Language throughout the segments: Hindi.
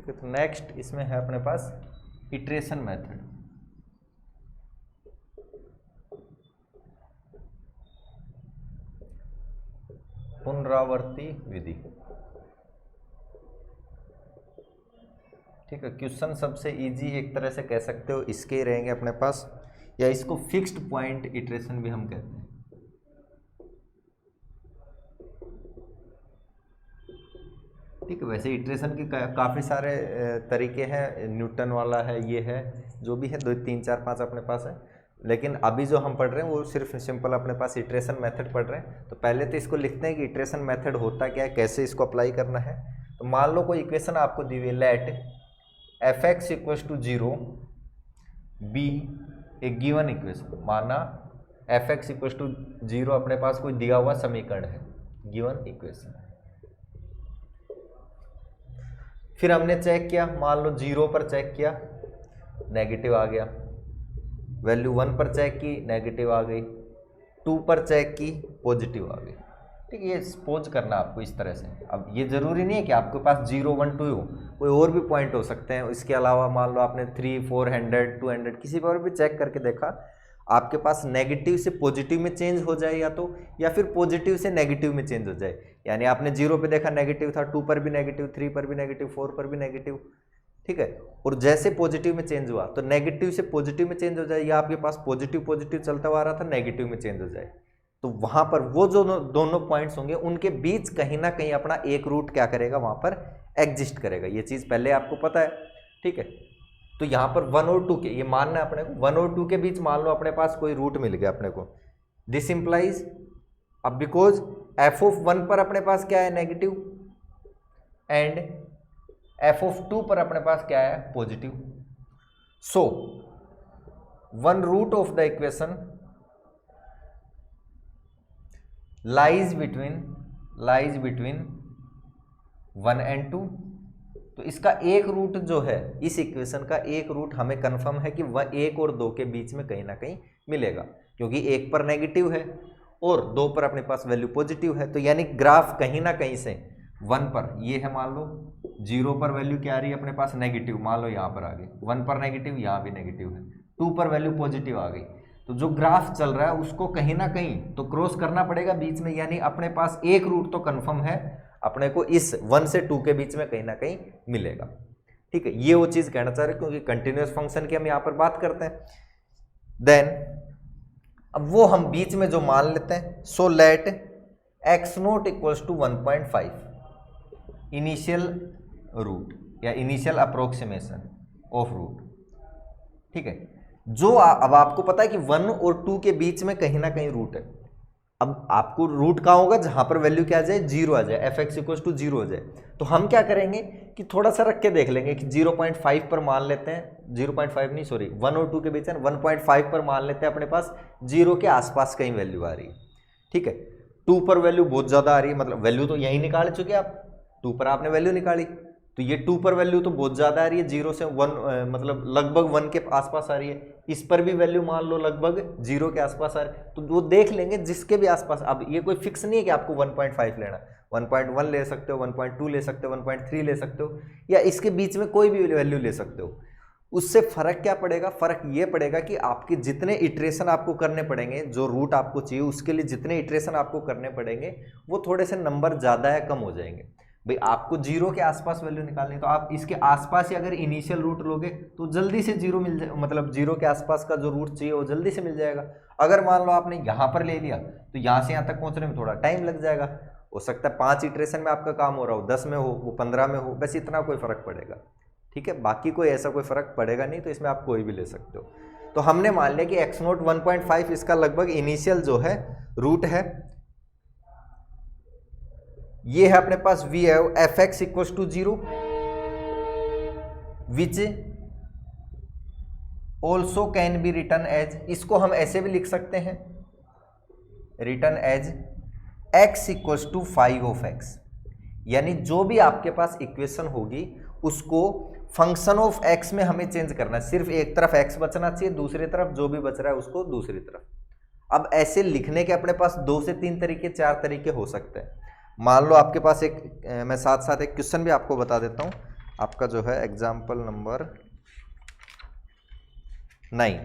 ठीक है, तो नेक्स्ट इसमें है अपने पास इटरेशन मेथड। पुनरावर्ती विधि। ठीक है, क्वेश्चन सबसे इजी एक तरह से कह सकते हो इसके ही रहेंगे अपने पास, या इसको फिक्स्ड पॉइंट इटरेशन भी हम कहते हैं। ठीक है, वैसे इटरेशन के काफ़ी सारे तरीके हैं, न्यूटन वाला है, ये है, जो भी है 2 3 4 5 अपने पास है, लेकिन अभी जो हम पढ़ रहे हैं वो सिर्फ सिंपल अपने पास इटरेशन मेथड पढ़ रहे हैं। तो पहले तो इसको लिखते हैं कि इटरेशन मेथड होता क्या है, कैसे इसको अप्लाई करना है। तो मान लो कोई इक्वेशन आपको दी हुई है, लेट f(x = 0) बी ए गिवन इक्वेशन। माना f(x = 0) अपने पास कोई दिया हुआ समीकरण है, गिवन इक्वेशन। फिर हमने चेक किया, मान लो 0 पर चेक किया, नेगेटिव आ गया, वैल्यू 1 पर चेक की, नेगेटिव आ गई, 2 पर चेक की, पॉजिटिव आ गई। ठीक है, ये सपोज करना आपको इस तरह से। अब ये जरूरी नहीं है कि आपके पास 0 1 2 हो, कोई और भी पॉइंट हो सकते हैं। इसके अलावा मान लो आपने 3 400 200 किसी पर भी चेक करके देखा, आपके पास नेगेटिव से पॉजिटिव में चेंज हो जाए या तो, या फिर पॉजिटिव से नेगेटिव में चेंज हो जाए। यानी आपने 0 पे देखा नेगेटिव था, 2 पर भी नेगेटिव, 3 पर भी नेगेटिव, 4 पर भी नेगेटिव। ठीक है, और जैसे पॉजिटिव में चेंज हुआ तो नेगेटिव से पॉजिटिव में चेंज हो जाए, या आपके पास पॉजिटिव पॉजिटिव चलता हुआ आ रहा था, नेगेटिव में चेंज हो जाए। तो वहां पर वो जो दोनों पॉइंट्स होंगे उनके बीच कहीं ना कहीं अपना एक रूट क्या करेगा, वहां पर एग्जिस्ट करेगा। ये चीज पहले आपको पता है। ठीक है, तो यहाँ पर 1 और 2 के, ये मानना है अपने को, 1 और 2 के बीच मान लो अपने पास कोई रूट मिल गया अपने को। दिस इंप्लाइज, अब बिकॉज f(1) पर अपने पास क्या है, नेगेटिव, एंड f(2) पर अपने पास क्या है, positive. So 1 root of the equation lies between 1 and 2। तो इसका एक रूट जो है, इस इक्वेशन का एक रूट हमें कंफर्म है कि 1 और 2 के बीच में कहीं ना कहीं मिलेगा, क्योंकि 1 पर नेगेटिव है और 2 पर अपने पास वैल्यू पॉजिटिव है। तो यानी ग्राफ कहीं ना कहीं से 1 पर ये है, मान लो 0 पर वैल्यू क्या आ रही है अपने पास, नेगेटिव, मान लो यहाँ पर आ गई, 1 पर नेगेटिव, यहाँ भी नेगेटिव है, 2 पर वैल्यू पॉजिटिव आ गई। तो जो ग्राफ चल रहा है उसको कहीं ना कहीं तो क्रॉस करना पड़ेगा बीच में, यानी अपने पास एक रूट तो कंफर्म है अपने को इस 1 से 2 के बीच में कहीं ना कहीं मिलेगा। ठीक है, ये वो चीज कहना चाह रहे हैं, क्योंकि कंटिन्यूअस फंक्शन की हम यहाँ पर बात करते हैं। देन अब वो हम बीच में जो मान लेते हैं, so let x0 = 1.5 initial root या इनिशियल अप्रोक्सीमेशन ऑफ रूट। ठीक है, जो अब आपको पता है कि 1 और 2 के बीच में कहीं ना कहीं रूट है। अब आपको रूट कहाँ होगा, जहां पर वैल्यू क्या आ जाए, 0 आ जाए, f(x = 0) हो जाए। तो हम क्या करेंगे कि थोड़ा सा रख के देख लेंगे कि 0.5 पर मान लेते हैं, 0.5 नहीं सॉरी 1 और 2 के बीच है, 1.5 पर मान लेते हैं अपने पास 0 के आसपास कहीं वैल्यू आ रही है। ठीक है, 2 पर वैल्यू बहुत ज्यादा आ रही है, मतलब वैल्यू तो यही निकाल चुके आप, 2 पर आपने वैल्यू निकाली, तो ये 2 पर वैल्यू तो बहुत ज्यादा आ रही है, 0 से 1 मतलब लगभग 1 के आसपास आ रही है। इस पर भी वैल्यू मान लो लगभग 0 के आसपास आ रही है, तो वो देख लेंगे जिसके भी आसपास। अब ये कोई फिक्स नहीं है कि आपको 1.5 लेना, 1.1 ले सकते हो, 1.2 ले सकते हो, 1.3 ले सकते हो, या इसके बीच में कोई भी वैल्यू ले सकते हो। उससे फर्क क्या पड़ेगा, फर्क ये पड़ेगा कि आपके जितने इटरेशन आपको करने पड़ेंगे, जो रूट आपको चाहिए उसके लिए जितने इटरेशन आपको करने पड़ेंगे वो थोड़े से नंबर ज्यादा या कम हो जाएंगे। भाई आपको 0 के आसपास वैल्यू निकालनी, तो आप इसके आसपास ही अगर इनिशियल रूट लोगे तो जल्दी से 0 मिल जाए, मतलब 0 के आसपास का जो रूट चाहिए वो जल्दी से मिल जाएगा। अगर मान लो आपने यहाँ पर ले लिया तो यहाँ से यहाँ तक पहुँचने में थोड़ा टाइम लग जाएगा। हो सकता है 5 इटरेशन में आपका काम हो रहा हो, 10 में हो, वो 15 में हो, बस इतना कोई फर्क पड़ेगा। ठीक है, बाकी कोई ऐसा कोई फर्क पड़ेगा नहीं, तो इसमें आप कोई भी ले सकते हो। तो हमने मान लिया कि x0 1.5 इसका लगभग इनिशियल जो है रूट है। ये है अपने पास वी है f(x = 0) which also can be written as, इसको हम ऐसे भी लिख सकते हैं, रिटर्न एज x = 5 यानी जो भी आपके पास इक्वेशन होगी उसको फंक्शन ऑफ x में हमें चेंज करना है। सिर्फ एक तरफ x बचना चाहिए, दूसरी तरफ जो भी बच रहा है उसको दूसरी तरफ। अब ऐसे लिखने के अपने पास 2 से 3 तरीके 4 तरीके हो सकते हैं। मान लो आपके पास एक मैं साथ साथ एक क्वेश्चन भी आपको बता देता हूं। आपका जो है एग्जाम्पल नंबर 9।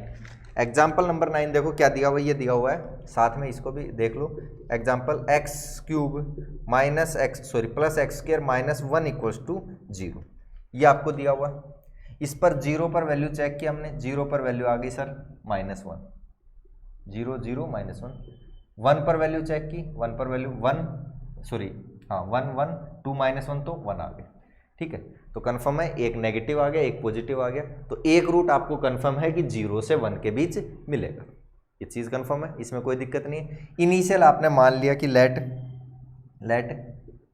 एग्जाम्पल नंबर 9 देखो क्या दिया हुआ है, ये दिया हुआ है, साथ में इसको भी देख लो। Example x³ minus x plus x square minus 1 equals to 0, ये आपको दिया हुआ है। इस पर 0 पर वैल्यू चेक किया हमने, 0 पर वैल्यू आ गई सर -1, 0 0 -1। 1 पर वैल्यू चेक की, 1 पर वैल्यू 1 1 2 -1 तो 1 आ गया। ठीक है, तो कंफर्म है, एक नेगेटिव आ गया, एक पॉजिटिव आ गया, तो एक रूट आपको कंफर्म है कि 0 से 1 के बीच मिलेगा। ये चीज़ कंफर्म है, इसमें कोई दिक्कत नहीं है। इनिशियल आपने मान लिया कि let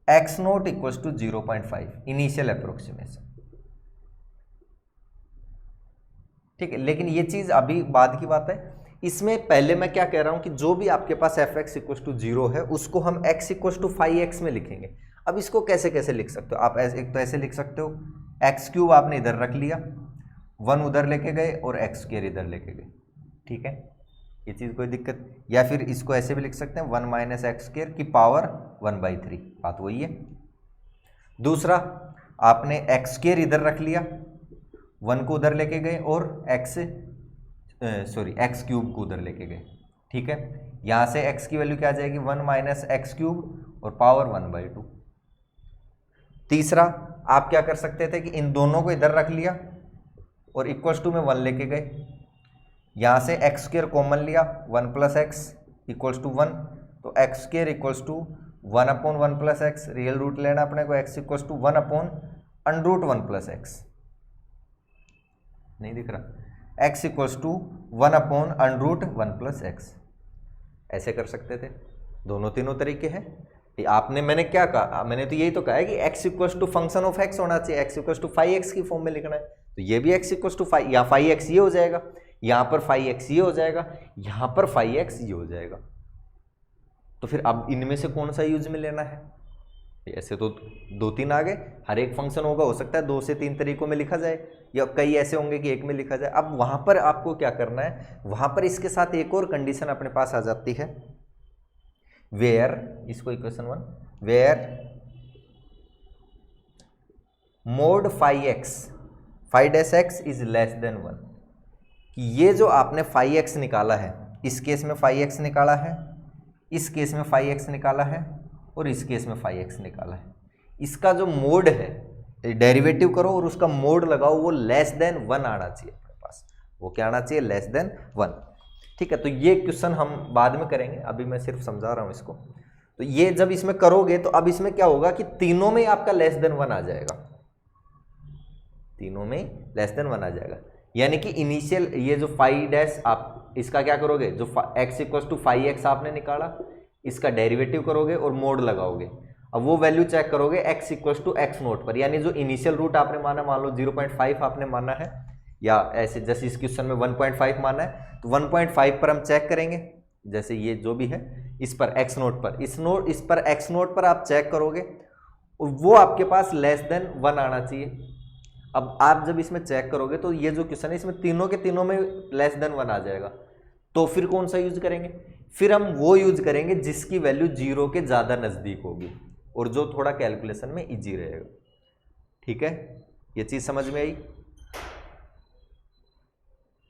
x0 equals to 0.5, initial approximation. ठीक है, लेकिन ये चीज़ अभी बाद की बात है। इसमें पहले मैं क्या कह रहा हूं कि जो भी आपके पास fx इक्वल्स टू 0 है उसको हम x इक्वल्स टू 5x में लिखेंगे। अब इसको कैसे कैसे लिख सकते हो आप, एक तो ऐसे लिख सकते हो, x³ आपने इधर रख लिया, 1 उधर लेके गए और x² इधर लेके गए। ठीक है, ये चीज़ कोई दिक्कत। या फिर इसको ऐसे भी लिख सकते हैं 1 माइनस x² की पावर 1/3, बात वही है। दूसरा, आपने x² इधर रख लिया, 1 को उधर लेके गए और x³ को उधर लेके गए। ठीक है, यहाँ से x की वैल्यू क्या आ जाएगी, 1 माइनस x³ और पावर 1/2। तीसरा, आप क्या कर सकते थे कि इन दोनों को इधर रख लिया और इक्वल्स टू में 1 लेके गए, यहाँ से x² कॉमन लिया, 1 प्लस एक्स इक्वल्स टू 1, तो x² equals to 1/1 plus x, real root लेना अपने को, x equals to 1/√1 plus x, नहीं दिख रहा, x equals to 1/√1 plus x. ऐसे कर सकते थे, दोनों तीनों तरीके हैं। मैंने क्या कहा, मैंने तो यही तो कहा है कि x equals to function of x होना चाहिए, x इक्वल्स टू 5x की फॉर्म में लिखना है, तो ये भी x इक्वल्स टू 5, या 5x ये हो जाएगा, यहाँ पर 5x ये हो जाएगा, यहाँ पर 5x ये हो जाएगा। तो फिर अब इनमें से कौन सा यूज में लेना है, ऐसे तो 2-3 आ गए, हर एक फंक्शन होगा, हो सकता है 2 से 3 तरीकों में लिखा जाए, या कई ऐसे होंगे कि एक में लिखा जाए। अब वहां पर आपको क्या करना है, वहां पर इसके साथ एक और कंडीशन अपने पास आ जाती है, वेयर, इसको equation 1, where mod 5x is less than 1, कि ये जो आपने 5x निकाला है, इस केस में 5x निकाला है, इस केस में 5x निकाला है और इस केस में 5x निकाला है, इसका जो मोड है, डेरिवेटिव करो और उसका मोड लगाओ, वो लेस देन 1 आना चाहिए अपने पास, वो क्या आना चाहिए, लेस देन 1। ठीक है, तो ये क्वेश्चन हम बाद में करेंगे, अभी मैं सिर्फ समझा रहा हूं इसको। तो ये जब इसमें करोगे तो अब इसमें क्या होगा कि तीनों में आपका लेस देन 1 आ जाएगा, तीनों में लेस देन 1 आ जाएगा, यानी कि इनिशियल ये जो 5' आप इसका क्या करोगे, जो x इक्वल्स टू 5x आपने निकाला, इसका डेरिवेटिव करोगे और मोड लगाओगे। अब वो वैल्यू चेक करोगे x इक्वल्स टू x0 पर, यानी जो इनिशियल रूट आपने माना, मान लो 0.5 आपने माना है, या ऐसे जैसे इस क्वेश्चन में 1.5 माना है, तो 1.5 पर हम चेक करेंगे, जैसे ये जो भी है, इस पर x0 पर, इस पर x0 पर आप चेक करोगे और वो आपके पास लेस देन 1 आना चाहिए। अब आप जब इसमें चेक करोगे तो ये जो क्वेश्चन है इसमें तीनों के तीनों में लेस देन 1 आ जाएगा, तो फिर कौन सा यूज करेंगे, फिर हम वो यूज करेंगे जिसकी वैल्यू 0 के ज़्यादा नज़दीक होगी और जो थोड़ा कैलकुलेशन में इजी रहेगा। ठीक है, ये चीज़ समझ में आई।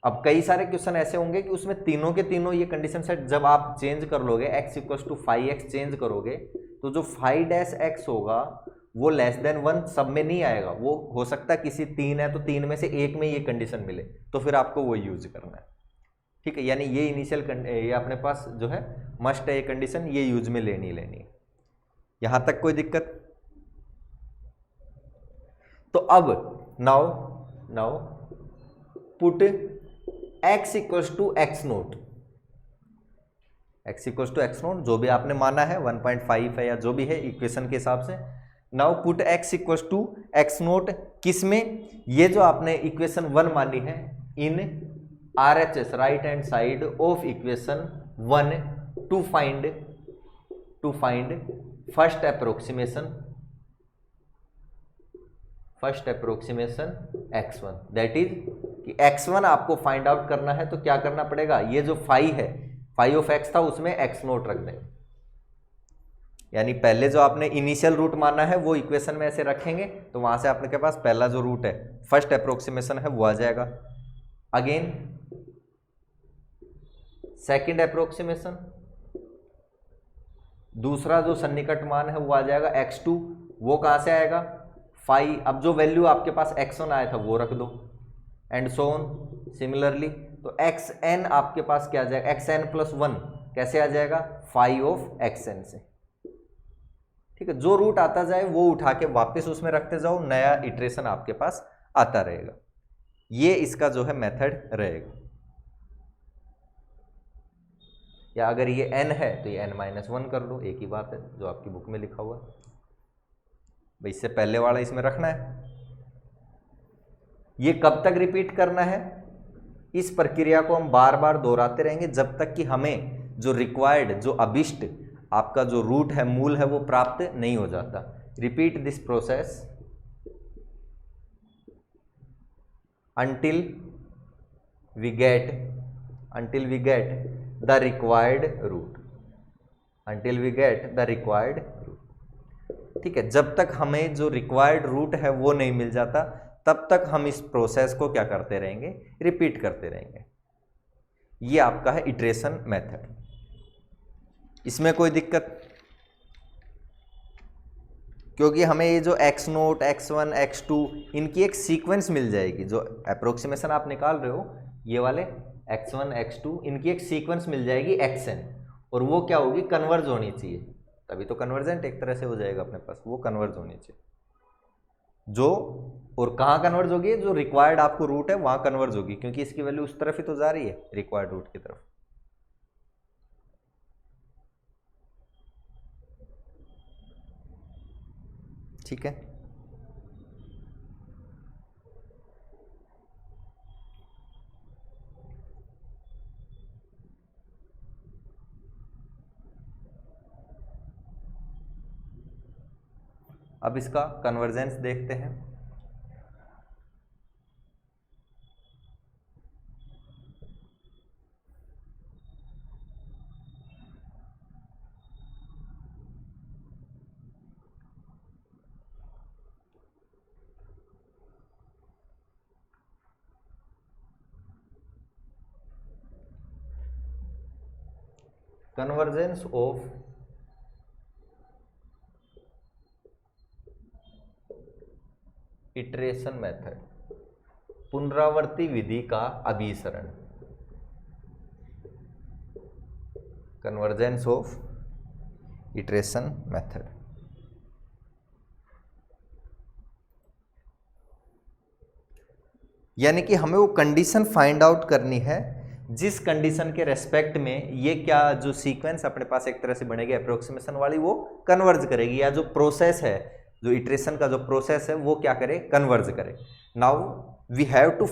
अब कई सारे क्वेश्चन ऐसे होंगे कि उसमें तीनों के तीनों ये कंडीशन सेट जब आप चेंज कर लोगे, x equals to 5x change करोगे, तो जो 5' होगा वो लेस देन 1 सब में नहीं आएगा, वो हो सकता है किसी 3 है तो 3 में से एक में ये कंडीशन मिले, तो फिर आपको वो यूज करना है। ठीक है, यानी ये इनिशियल ये अपने पास जो है मस्ट है, ये कंडीशन ये यूज में लेनी है। यहां तक कोई दिक्कत? तो अब now put x equals to x0, x equals to x0 जो भी आपने माना है 1.5 है या जो भी है इक्वेशन के हिसाब से। Now put x equals to x0 किस में, ये जो आपने इक्वेशन 1 मानी है in RHS right hand side of equation 1 to find first approximation x1, that is कि x1 आपको फाइंड आउट करना है, तो क्या करना पड़ेगा, ये जो 5 है, 5 ऑफ x था उसमें x0 रख दें, यानी पहले जो आपने इनिशियल रूट माना है वो इक्वेशन में ऐसे रखेंगे तो वहां से आपके पास पहला जो रूट है, फर्स्ट अप्रोक्सीमेशन है, वो आ जाएगा। अगेन सेकंड अप्रोक्सीमेशन, दूसरा जो सन्निकट मान है वो आ जाएगा x2, वो कहां से आएगा 5। अब जो वैल्यू आपके पास x1 आया था वो रख दो, एंड सो ऑन सिमिलरली। तो xn आपके पास क्या आ जाएगा, xn प्लस 1 कैसे आ जाएगा 5 ऑफ xn से। ठीक है, जो रूट आता जाए वो उठा के वापस उसमें रखते जाओ, नया इटरेशन आपके पास आता रहेगा। ये इसका जो है मेथड रहेगा। या अगर ये n है तो ये n-1 कर लो, एक ही बात है जो आपकी बुक में लिखा हुआ है भाई, इससे पहले वाला इसमें रखना है। ये कब तक रिपीट करना है, इस प्रक्रिया को हम बार बार दोहराते रहेंगे जब तक कि हमें जो रिक्वायर्ड, जो अभिष्ट आपका जो रूट है, मूल है, वो प्राप्त नहीं हो जाता। Repeat this process until we get the required root, until we get the required root। ठीक है, जब तक हमें जो रिक्वायर्ड रूट है वो नहीं मिल जाता तब तक हम इस प्रोसेस को क्या करते रहेंगे, रिपीट करते रहेंगे। ये आपका है इटरेशन मेथड। इसमें कोई दिक्कत, क्योंकि हमें ये जो x0, x1, x2 इनकी एक सीक्वेंस मिल जाएगी। जो अप्रोक्सीमेशन आप निकाल रहे हो ये वाले x1, x2, इनकी एक सीक्वेंस मिल जाएगी xn, और वो क्या होगी, कन्वर्ज होनी चाहिए, तभी तो कन्वर्जेंट एक तरह से हो जाएगा अपने पास, वो कन्वर्ज होनी चाहिए। जो और कहाँ कन्वर्ज होगी, जो रिक्वायर्ड आपको रूट है वहां कन्वर्ज होगी, क्योंकि इसकी वैल्यू उस तरफ ही तो जा रही है, रिक्वायर्ड रूट की तरफ। ठीक है, अब इसका कन्वर्जेंस देखते हैं। कन्वर्जेंस ऑफ इटरेशन मेथड, पुनरावर्ती विधि का अभिसरण। कन्वर्जेंस ऑफ इटरेशन मेथड, यानी कि हमें वो कंडीशन फाइंड आउट करनी है जिस कंडीशन के रेस्पेक्ट में ये क्या जो सीक्वेंस अपने पास एक तरह से बनेगी अप्रोक्सीमेशन वाली, वो कन्वर्ज करेगी, या जो प्रोसेस है, जो इटरेशन का जो प्रोसेस है वो क्या करे, कन्वर्ज करे। Now we have to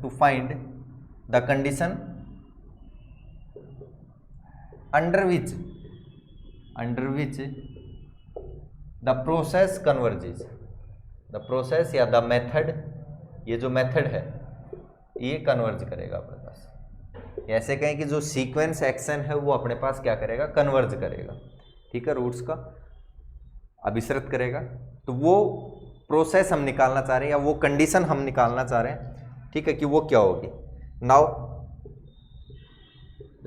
find the condition under which the process converges, the process या द मेथड, ये जो मेथड है ये कन्वर्ज करेगा अपने पास। ऐसे कहें कि जो सीक्वेंस एक्शन है वो अपने पास क्या करेगा, कन्वर्ज करेगा। ठीक है, रूट्स का अभिसरित करेगा। तो वो प्रोसेस हम निकालना चाह रहे हैं, या वो कंडीशन हम निकालना चाह रहे हैं। ठीक है, कि वो क्या होगी। नाउ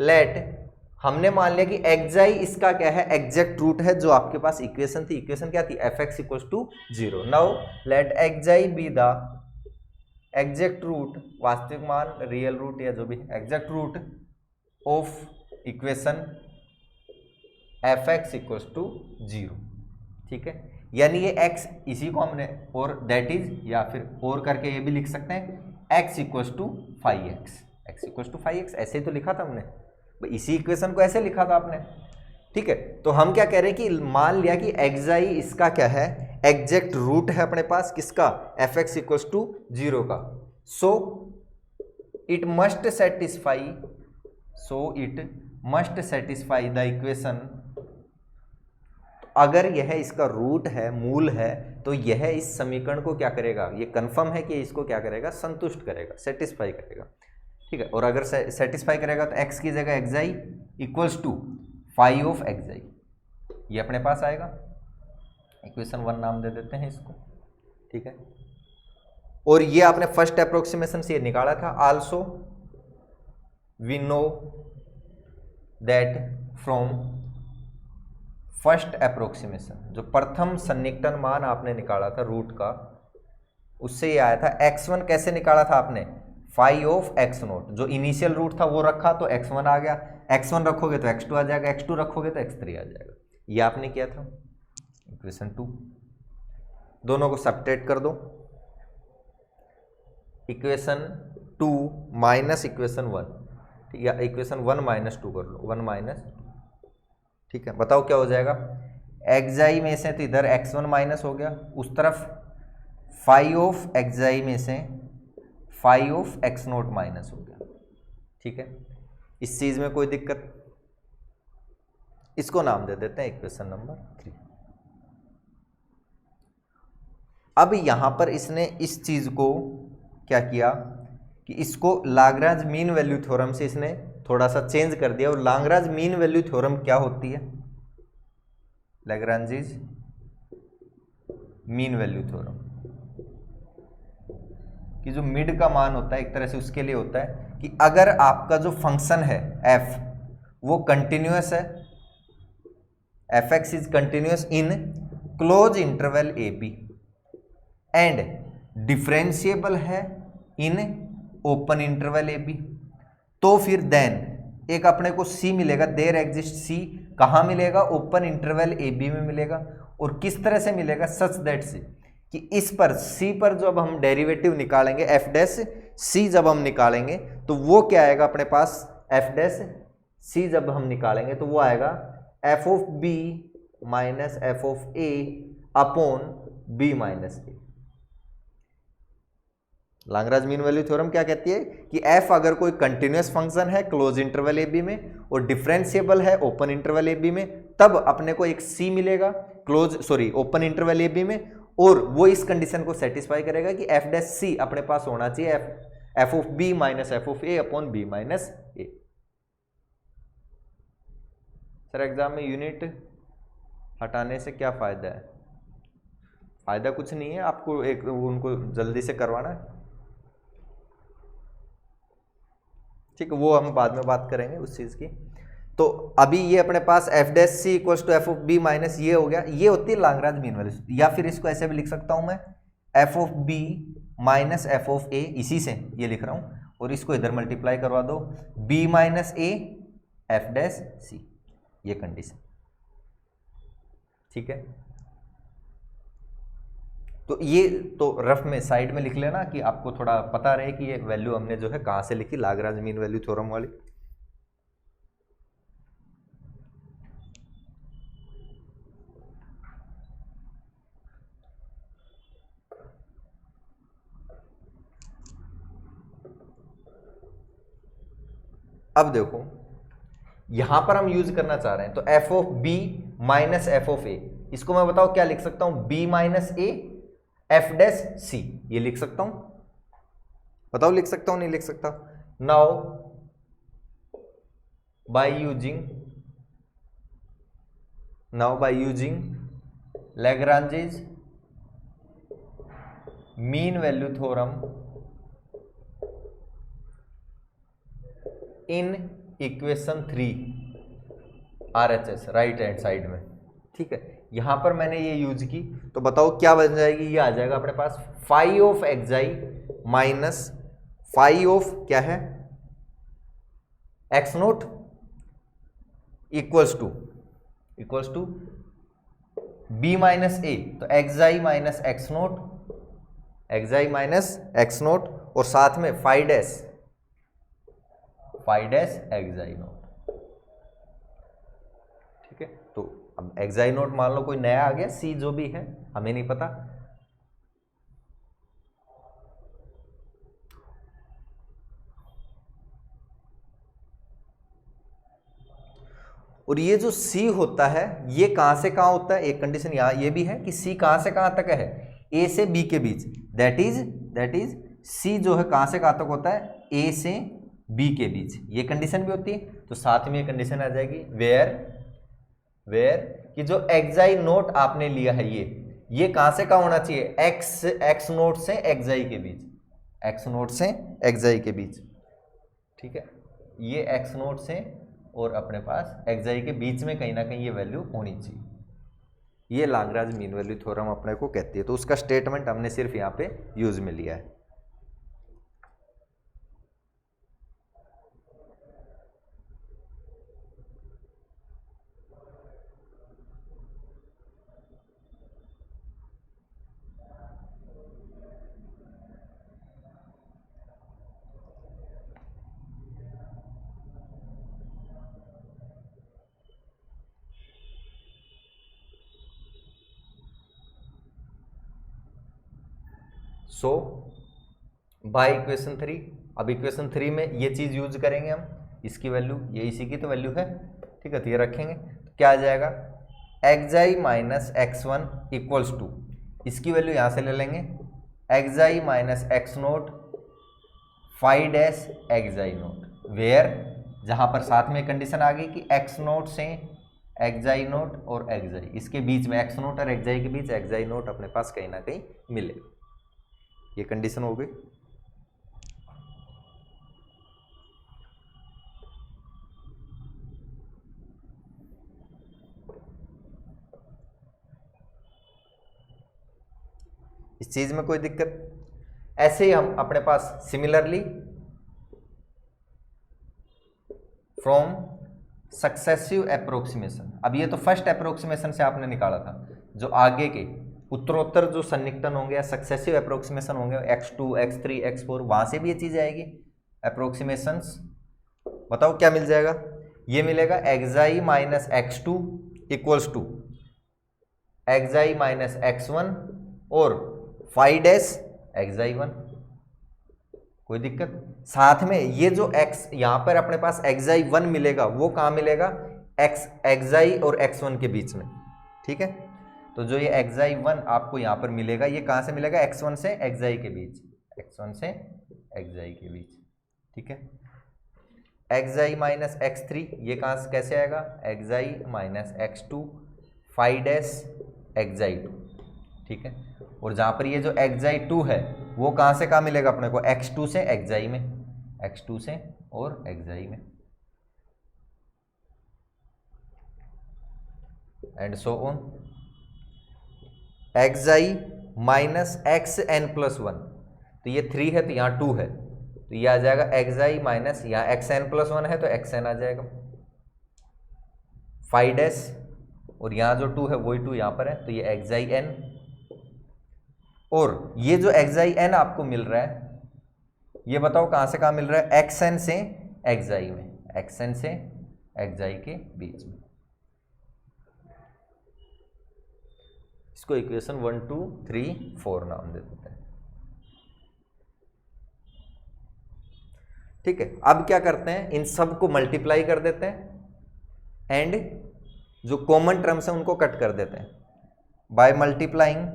लेट, हमने मान लिया कि एक्साई इसका क्या है, एग्जैक्ट रूट है, जो आपके पास इक्वेशन थी। इक्वेशन क्या थी, fx equals to 0। Now let xi be the exact root, वास्तविक मान, रियल रूट, या जो भी exact root of equation fx equals to 0। ठीक है, यानी ये x, इसी को हमने और दैट इज, या फिर और करके ये भी लिख सकते हैं, x इक्वल्स टू 5x, ऐसे ही तो लिखा था हमने, इसी इक्वेशन को ऐसे लिखा था आपने। ठीक है, तो हम क्या कह रहे हैं कि मान लिया कि एक्साई इसका क्या है, एग्जैक्ट रूट है अपने पास, किसका, fx इक्वल्स टू 0 का। So it must satisfy the equation, अगर यह इसका रूट है, मूल है, तो यह इस समीकरण को क्या करेगा, ये कंफर्म है कि इसको क्या करेगा, संतुष्ट करेगा, सेटिस्फाई करेगा। ठीक है, और अगर सेटिस्फाई करेगा तो x की जगह xi equals to phi of xi, ये अपने पास आएगा। इक्वेशन 1 नाम दे देते हैं इसको। ठीक है, और ये आपने फर्स्ट अप्रोक्सीमेशन से निकाला था। Also we know that from first approximation, जो प्रथम सन्निकटन मान आपने निकाला था रूट का, उससे ये आया था। x1 कैसे निकाला था आपने, फाइव ऑफ x0, जो इनिशियल रूट था वो रखा तो x1 आ गया, x1 रखोगे तो x2 आ जाएगा, x2 रखोगे तो x3 आ जाएगा। ये आपने किया था इक्वेशन 2। दोनों को सब्ट्रैक्ट कर दो, इक्वेशन 2 माइनस इक्वेशन 1, ठीक है, इक्वेशन 1 माइनस 2 कर लो, 1 माइनस। ठीक है, बताओ क्या हो जाएगा। xi में से तो इधर x1 माइनस हो गया, उस तरफ फाइव ऑफ xi में से फाइव ऑफ x0 माइनस हो गया। ठीक है, इस चीज में कोई दिक्कत, इसको नाम दे देते हैं इक्वेशन नंबर 3। अब यहां पर इसने इस चीज को क्या किया कि इसको लाग्रांज मीन वैल्यू थ्योरम से इसने थोड़ा सा चेंज कर दिया। और लाग्रांज मीन वैल्यू थ्योरम क्या होती है, लाग्रांजीज मीन वैल्यू थ्योरम कि जो मिड का मान होता है एक तरह से उसके लिए होता है कि अगर आपका जो फंक्शन है f वो कंटिन्यूअस है, fx is continuous in close interval a b and differentiable है in open interval a b, तो फिर देन एक अपने को c मिलेगा, देयर एग्जिस्ट c, कहाँ मिलेगा, ओपन इंटरवल ए बी में मिलेगा। और किस तरह से मिलेगा, सच दैट c, कि इस पर c पर जब हम डेरिवेटिव निकालेंगे f डैश c जब हम निकालेंगे तो वो क्या आएगा अपने पास, f डैश c जब हम निकालेंगे तो वो आएगा f of b minus f of a upon b minus a। Lagrange mean value theorem क्या कहती है कि f अगर कोई कंटिन्यूअस फंक्शन है क्लोज इंटरवल ए बी में और डिफरेंशिएबल है ओपन इंटरवल ए बी में, तब अपने को एक c मिलेगा ओपन इंटरवल ए बी में, और वो इस कंडीशन को सेटिस्फाई करेगा कि f डैश c अपने पास होना चाहिए f of b minus f of a upon b minus a। Sir exam में यूनिट हटाने से क्या फायदा है, फायदा कुछ नहीं है, आपको एक उनको जल्दी से करवाना है। ठीक है, वो हम बाद में बात करेंगे उस चीज की। तो अभी ये अपने पास f dash c equals to f of b minus ये हो गया, ये होती है लाग्रांज मीन वैल्यू। या फिर इसको ऐसे भी लिख सकता हूं मैं, f of b minus f of a, इसी से ये लिख रहा हूं, और इसको इधर मल्टीप्लाई करवा दो, b minus a f dash c, ये कंडीशन। ठीक है, तो ये तो रफ में साइड में लिख लेना कि आपको थोड़ा पता रहे कि ये वैल्यू हमने जो है कहां से लिखी, लाग्रांज मीन वैल्यू थ्योरम वाली। अब देखो यहां पर हम यूज करना चाह रहे हैं तो f of b minus f of a, इसको मैं बताओ क्या लिख सकता हूं, b minus a f dash c, ये लिख सकता हूं, बताओ लिख सकता हूं नहीं लिख सकता। Now by using Lagrange's mean value theorem in equation 3 RHS right hand side में। ठीक है, यहां पर मैंने ये यूज की तो बताओ क्या बन जाएगी, ये आ जाएगा अपने पास five of xi minus five of क्या है x0 equals to b minus a, तो xi माइनस x0 और साथ में फाइव डैश xi नोट। ठीक है, तो अब xi नोट मान लो कोई नया आ गया, c जो भी है हमें नहीं पता। और ये जो C होता है ये कहाँ से कहाँ होता है, एक कंडीशन यहाँ ये भी है कि C कहाँ से कहाँ तक है, A से B के बीच, दैट इज C जो है कहाँ से कहाँ तक होता है, A से B के बीच, ये कंडीशन भी होती है। तो साथ में ये कंडीशन आ जाएगी वेयर कि जो एक्साई नोट आपने लिया है ये कहाँ से कहाँ होना चाहिए, एक्स नोट से एक्साई के बीच, एक्स नोट से एक्साई के बीच, ठीक है। ये एक्स नोट से और अपने पास एक्साई के बीच में कहीं ना कहीं ये वैल्यू होनी चाहिए। ये लाग्रांज मीन वैल्यू थ्योरम अपने को कहती है। तो उसका स्टेटमेंट हमने सिर्फ यहाँ पे यूज में लिया है। सो बाय इक्वेशन 3, अब इक्वेशन 3 में ये चीज यूज करेंगे हम, इसकी वैल्यू ये इसी की तो वैल्यू है, ठीक है। तो ये रखेंगे तो क्या आ जाएगा, xi minus x1 equals to, इसकी वैल्यू यहां से ले लेंगे, xi minus x naught phi dash xi naught, where जहां पर साथ में कंडीशन आ गई कि एक्स नोट से एक्साई नोट और एक्साई, इसके बीच में एक्स नोट और एक्साई के बीच एक्साई नोट अपने पास कहीं ना कहीं मिले, ये कंडीशन हो गई। इस चीज में कोई दिक्कत। ऐसे ही हम अपने पास सिमिलरली फ्रॉम सक्सेसिव अप्रोक्सीमेशन, अब ये तो फर्स्ट अप्रोक्सीमेशन से आपने निकाला था, जो आगे के उत्तरोत्तर जो सन्निकटन होंगे या सक्सेसिव अप्रोक्सीमेशन होंगे x2 x3 x4, वहां से भी ये चीज आएगी अप्रोक्सीमेशंस। बताओ क्या मिल जाएगा, ये मिलेगा xi minus x2 equals to xi minus x1 और फाइव डैश एक्साई 1, कोई दिक्कत। साथ में ये जो x यहां पर अपने पास एक्साई 1 मिलेगा, वो कहां मिलेगा, एक्साई और x1 के बीच में, ठीक है। तो जो ये एक्साई 1 आपको यहां पर मिलेगा, ये कहां से मिलेगा, x1 से एक्साई के बीच, x1 से एक्साई के बीच, ठीक है। एक्साई माइनस x3 ये कहां से कैसे आएगा, एक्साई माइनस x2 फाइव डैश एक्साई 2, ठीक है। और जहां पर ये जो एक्साई 2 है वो कहां से कहां मिलेगा अपने को, x2 से एक्साई में, x2 से और एक्साई में, and so on. Xi minus x n plus 1, तो ये 3 है तो यहाँ 2 है, तो ये आ जाएगा एक्साई माइनस, यहाँ एक्स एन प्लस 1 है तो एक्स एन आ जाएगा फाइव डैश, और यहाँ जो 2 है वही 2 यहाँ पर है, तो ये एक्साई एन, और ये जो एक्साई एन आपको मिल रहा है ये बताओ कहां से कहां मिल रहा है, एक्स एन से एक्साई में, एक्स एन से एक्साई के बीच में। इसको इक्वेशन 1 2 3 4 नाम दे देते हैं, ठीक है। अब क्या करते हैं, इन सब को मल्टीप्लाई कर देते हैं एंड जो कॉमन टर्म्स हैं उनको कट कर देते हैं by multiplying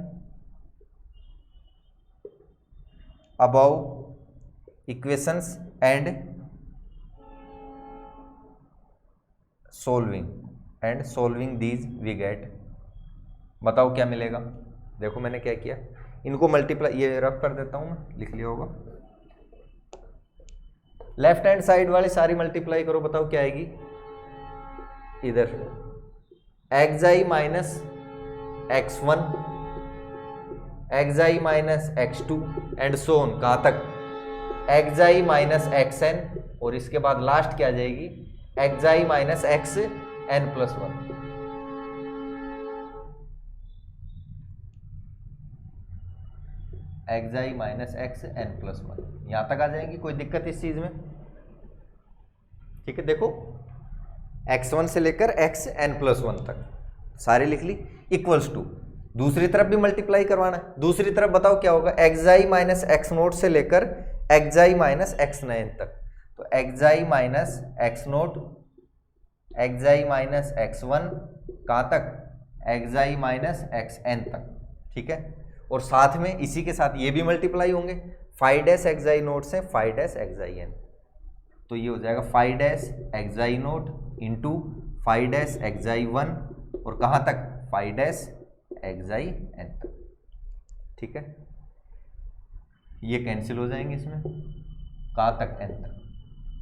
above equations and solving these we get। बताओ क्या मिलेगा, देखो मैंने क्या किया, इनको मल्टीप्लाई, ये रफ कर देता हूं मैं, लिख लिया होगा, लेफ्ट हैंड साइड वाली सारी मल्टीप्लाई करो, बताओ क्या आएगी, इधर एक्साई minus x1 एक्साई minus x2 and so on, कहां तक, एक्साई माइनस xn, और इसके बाद लास्ट क्या आ जाएगी, xi minus x n plus 1, xi minus x n plus 1, यहां तक आ जाएंगी। कोई दिक्कत इस चीज में, ठीक है। देखो x1 से लेकर एक्स एन प्लस 1 तक सारे लिख ली, इक्वल्स टू, दूसरी तरफ भी मल्टीप्लाई करवाना है, दूसरी तरफ बताओ क्या होगा, एक्साई माइनस एक्स नोट से लेकर एक्साई माइनस एक्स 9 तक, तो एक्साई minus x note xi minus x1 कहाँ तक, xi माइनस xn तक, ठीक है। और साथ में इसी के साथ ये भी मल्टीप्लाई होंगे, फाइव डैश xi नोट से फाइव डैश xin, तो ये हो जाएगा five dash xi note into five dash xi1 और कहाँ तक, फाइव डैश xin तक, ठीक है। ये कैंसिल हो जाएंगे इसमें, कहाँ तक, n तक।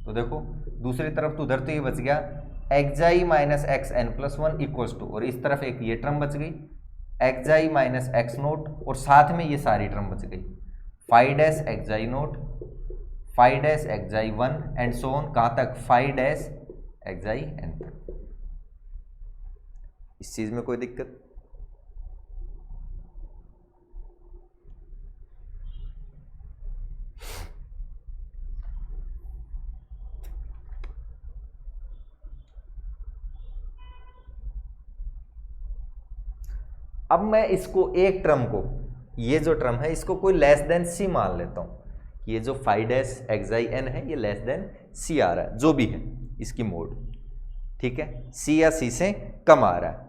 तो देखो दूसरी तरफ तो उधर तो ये बच गया xi minus xn plus one equals to, और इस तरफ एक ये टर्म बच गई xi माइनस x नोट और साथ में ये सारी टर्म बच गई five dash xi note, phi dash xi1 and so on, कहाँ तक, फाइव डैश xin तक। इस चीज में कोई दिक्कत? अब मैं इसको एक टर्म को, ये जो टर्म है इसको कोई लेस देन सी मान लेता हूं, ये जो फाइव डैश xin है ये लेस देन सी आ रहा है, जो भी है इसकी मोड, ठीक है, सी या सी से कम आ रहा है।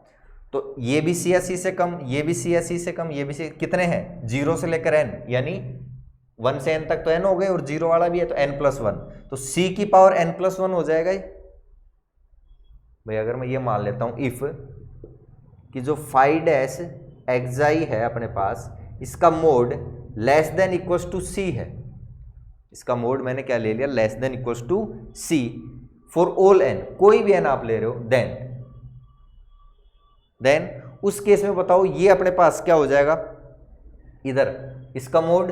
तो ये भी सी या सी से कम, ये भी सी या सी से कम, ये भी सी, कितने हैं, जीरो से लेकर एन, यानी 1 से n तक तो n हो गए और जीरो वाला भी है तो n प्लस वन, तो c की पावर n प्लस वन हो जाएगा ये भाई। अगर मैं ये मान लेता हूं इफ कि जो फाइव डैश xi है अपने पास, इसका mod less than equals to c है, इसका मोड मैंने क्या ले लिया, less than equals to c for all n, कोई भी n आप ले रहे हो, देन उस केस में बताओ ये अपने पास क्या हो जाएगा, इधर इसका mod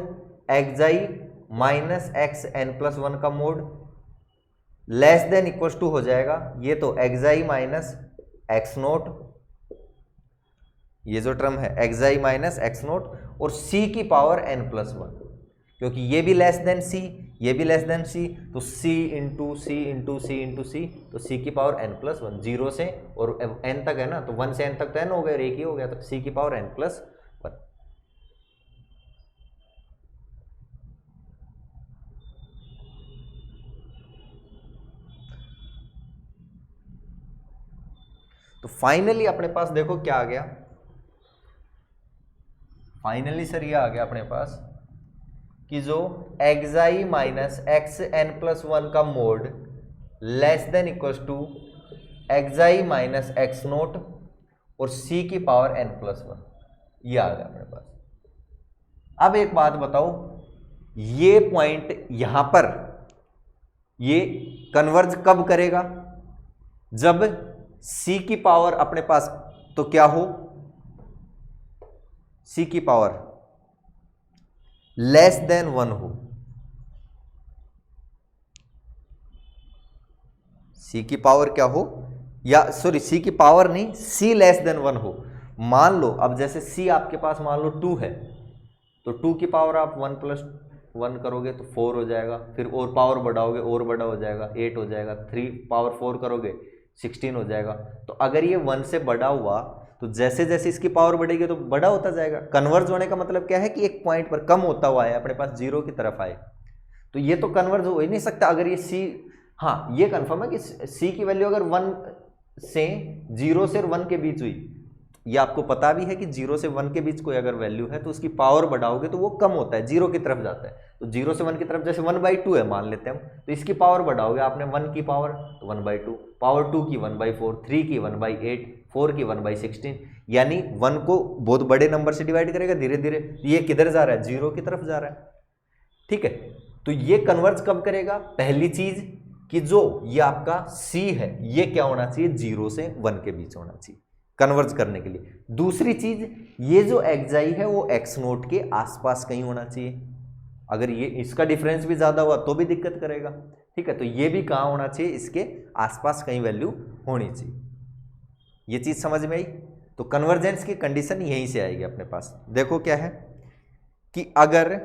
xi minus xn plus one का mod less than equals to हो जाएगा, ये तो xi माइनस x नोट, ये जो टर्म है xi माइनस x नोट और c की पावर n प्लस वन, क्योंकि ये भी लेस देन c, ये भी लेस देन c, तो c इंटू सी इंटू सी इंटू सी, तो c की power n plus one, zero से और n तक है ना, तो 1 से n तक तो n हो गया, एक ही हो गया, तो c की पावर n प्लस वन। तो फाइनली अपने पास देखो क्या आ गया, फाइनली सर ये आ गया अपने पास कि जो xi minus xn plus one का mod less than equals to xi minus x naught और c की पावर n प्लस वन, ये आ गया अपने पास। अब एक बात बताओ, ये पॉइंट यहां पर ये कन्वर्ज कब करेगा, जब c की पावर अपने पास तो क्या हो, c की पावर लेस देन वन हो, c की पावर क्या हो, या सॉरी c की पावर नहीं, c लेस देन वन हो। मान लो अब जैसे c आपके पास मान लो 2 है, तो 2 की पावर आप 1 प्लस 1 करोगे तो 4 हो जाएगा, फिर और पावर बढ़ाओगे और बड़ा हो जाएगा, 8 हो जाएगा, 3 पावर 4 करोगे 16 हो जाएगा। तो अगर ये 1 से बड़ा हुआ तो जैसे जैसे इसकी पावर बढ़ेगी तो बड़ा होता जाएगा। कन्वर्ज होने का मतलब क्या है कि एक पॉइंट पर कम होता हुआ है अपने पास जीरो की तरफ आए, तो ये तो कन्वर्ज हो ही नहीं सकता अगर ये सी, हाँ ये कंफर्म है कि सी की वैल्यू अगर 1 से 0 से 1 के बीच हुई, ये आपको पता भी है कि 0 से 1 के बीच कोई अगर वैल्यू है तो उसकी पावर बढ़ाओगे तो वो कम होता है, 0 की तरफ जाता है। तो 0 से 1 की तरफ जैसे 1/2 है मान लेते हैं हम, तो इसकी पावर बढ़ाओगे आपने 1 की पावर तो 1/2, पावर 2 की 1/4, 3 की 1/8, 4 की 1/16, यानी 1 को बहुत बड़े नंबर से डिवाइड करेगा धीरे धीरे, ये किधर जा रहा है, 0 की तरफ जा रहा है, ठीक है। तो ये कन्वर्ज कब करेगा, पहली चीज कि जो ये आपका C है ये क्या होना चाहिए, 0 से 1 के बीच होना चाहिए कन्वर्ज करने के लिए। दूसरी चीज ये जो xi है वो x नोट के आसपास कहीं होना चाहिए, अगर ये इसका डिफरेंस भी ज्यादा हुआ तो भी दिक्कत करेगा, ठीक है। तो ये भी कहाँ होना चाहिए, इसके आसपास कहीं वैल्यू होनी चाहिए। ये चीज समझ में आई। तो कन्वर्जेंस की कंडीशन यहीं से आएगी अपने पास। देखो क्या है कि अगर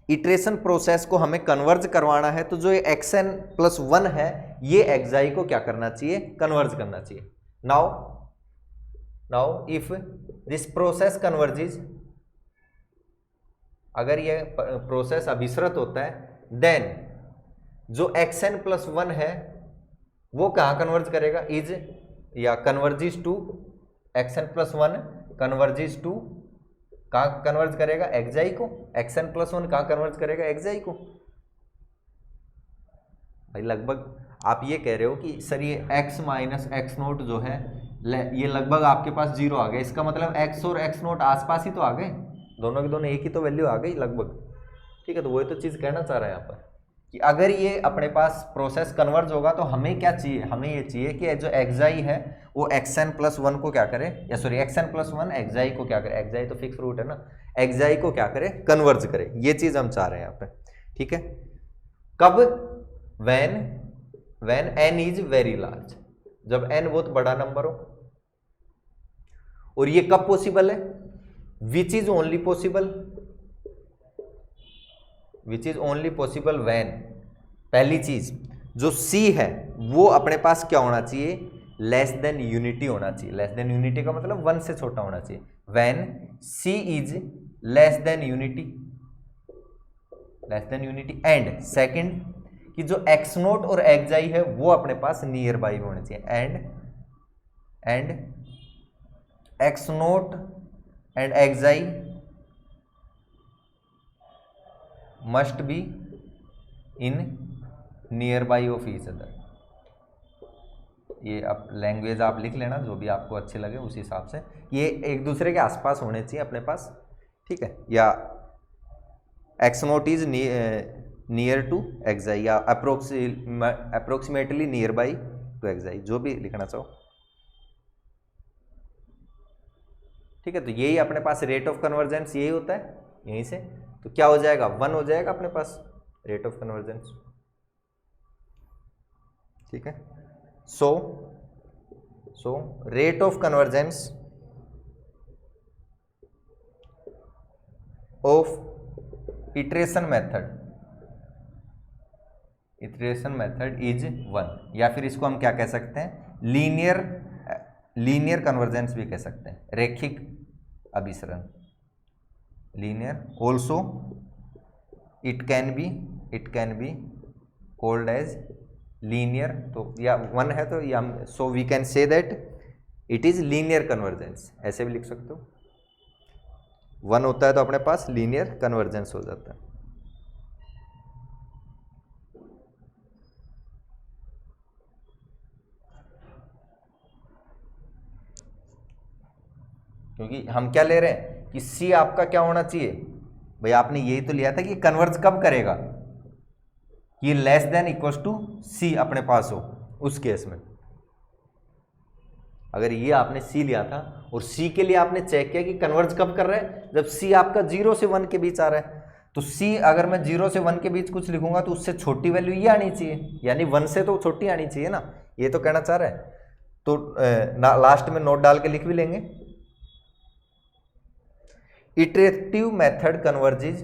इटरेशन प्रोसेस को हमें कन्वर्ज करवाना है तो जो ये xn+1 है ये xi को क्या करना चाहिए, कन्वर्ज करना चाहिए। Now if this process converges, अगर ये प्रोसेस अभिसृत होता है, देन जो xn+1 है वो कहाँ कन्वर्ज करेगा, इज या कन्वर्जिज टू xn+1 कन्वर्जिज टू कहाँ कन्वर्ज करेगा, xi को। xn+1 कहाँ कन्वर्ज करेगा, xi को। भाई लगभग आप ये कह रहे हो कि सर ये x माइनस x0 जो है ये लगभग आपके पास 0 आ गया, इसका मतलब x और x0 आसपास ही तो आ गए, दोनों के दोनों एक ही तो वैल्यू आ गई लगभग। ठीक है, तो वही तो चीज़ कहना चाह रहा है यहाँ पर कि अगर ये अपने पास प्रोसेस कन्वर्ज होगा तो हमें क्या चाहिए, हमें ये चाहिए कि जो xi है वो xn+1 को क्या करे, या सॉरी xn+1 xi को क्या करे, xi तो फिक्स रूट है ना, xi को क्या करे, कन्वर्ज करे। ये चीज़ हम चाह रहे हैं यहाँ पे। ठीक है, कब, when n is very large, जब n बहुत बड़ा नंबर हो। और ये कब पॉसिबल है, which is only possible when, पहली चीज जो c है वो अपने पास क्या होना चाहिए, लेस देन यूनिटी होना चाहिए। लेस देन यूनिटी का मतलब 1 से छोटा होना चाहिए। When c is less than unity, and second कि जो x0 और xi है वो अपने पास नियर बाई में होने चाहिए, and x0 and xi must be in near by of each other. ये अब लैंग्वेज आप लिख लेना जो भी आपको अच्छे लगे उस हिसाब से, ये एक दूसरे के आसपास होने चाहिए अपने पास। ठीक है, या x0 is near to xi या approximately near by to xi, जो भी लिखना चाहो। ठीक है, तो यही अपने पास रेट ऑफ कन्वर्जेंस यही होता है यहीं से। तो क्या हो जाएगा, 1 हो जाएगा अपने पास रेट ऑफ कन्वर्जेंस। ठीक है, so rate of convergence of iteration method is 1, या फिर इसको हम क्या कह सकते हैं, लीनियर कन्वर्जेंस भी कह सकते हैं, रैखिक अभिसरण, linear. Also it can be called as linear, तो या 1 है तो या so we can say that it is linear convergence, ऐसे भी लिख सकते हो। 1 होता है तो अपने पास लीनियर कन्वर्जेंस हो जाता है। क्योंकि हम क्या ले रहे हैं कि C आपका क्या होना चाहिए, भाई आपने यही तो लिया था कि कन्वर्ज कब करेगा, ये less than equal to C अपने पास हो, उस केस में। अगर ये आपने C लिया था और C के लिए आपने चेक किया कि कन्वर्ज कब कर रहा है, जब C आपका 0 से 1 के बीच आ रहा है। तो C अगर मैं 0 से 1 के बीच कुछ लिखूंगा तो उससे छोटी वैल्यू ये आनी चाहिए, यानी 1 से तो छोटी आनी चाहिए ना, ये तो कहना चाह रहा है। तो लास्ट में नोट डाल के लिख भी लेंगे। इटरेटिव मेथड कन्वर्जेज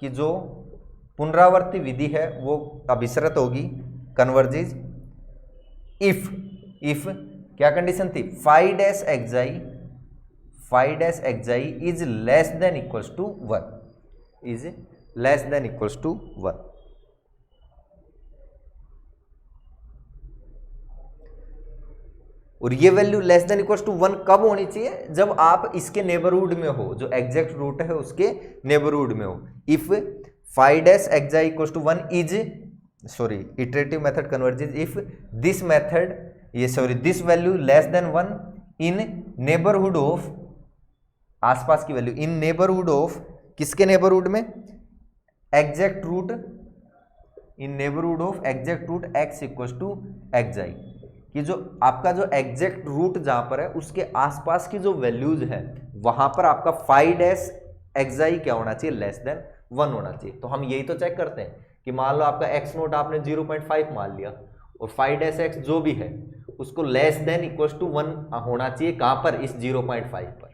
की जो पुनरावर्ती विधि है वो अभिसरित होगी, कन्वर्जेज इफ क्या कंडीशन थी, phi dash xi is less than equals to 1, और ये value less than equals to 1 कब होनी चाहिए, जब आप इसके नेबरहुड में हो, जो एग्जैक्ट रूट है उसके नेबरहुड में हो। If phi dash xi equals to 1 is, sorry iterative method converges if this method this value less than 1 in neighbourhood of, आसपास की वैल्यू इन नेबरहुड ऑफ, किसके नेबरहुड में, exact root, in neighbourhood of exact root x equals to xi, कि जो आपका जो एग्जैक्ट रूट जहां पर है उसके आसपास की जो वैल्यूज है वहां पर आपका फाई डैश xi क्या होना चाहिए, लेस देन 1 होना चाहिए। तो हम यही तो चेक करते हैं कि मान लो आपका x0 आपने 0.5 मान लिया और फाई डैश x जो भी है उसको लेस देन इक्वल्स टू 1 होना चाहिए, कहां पर, इस 0.5 पर।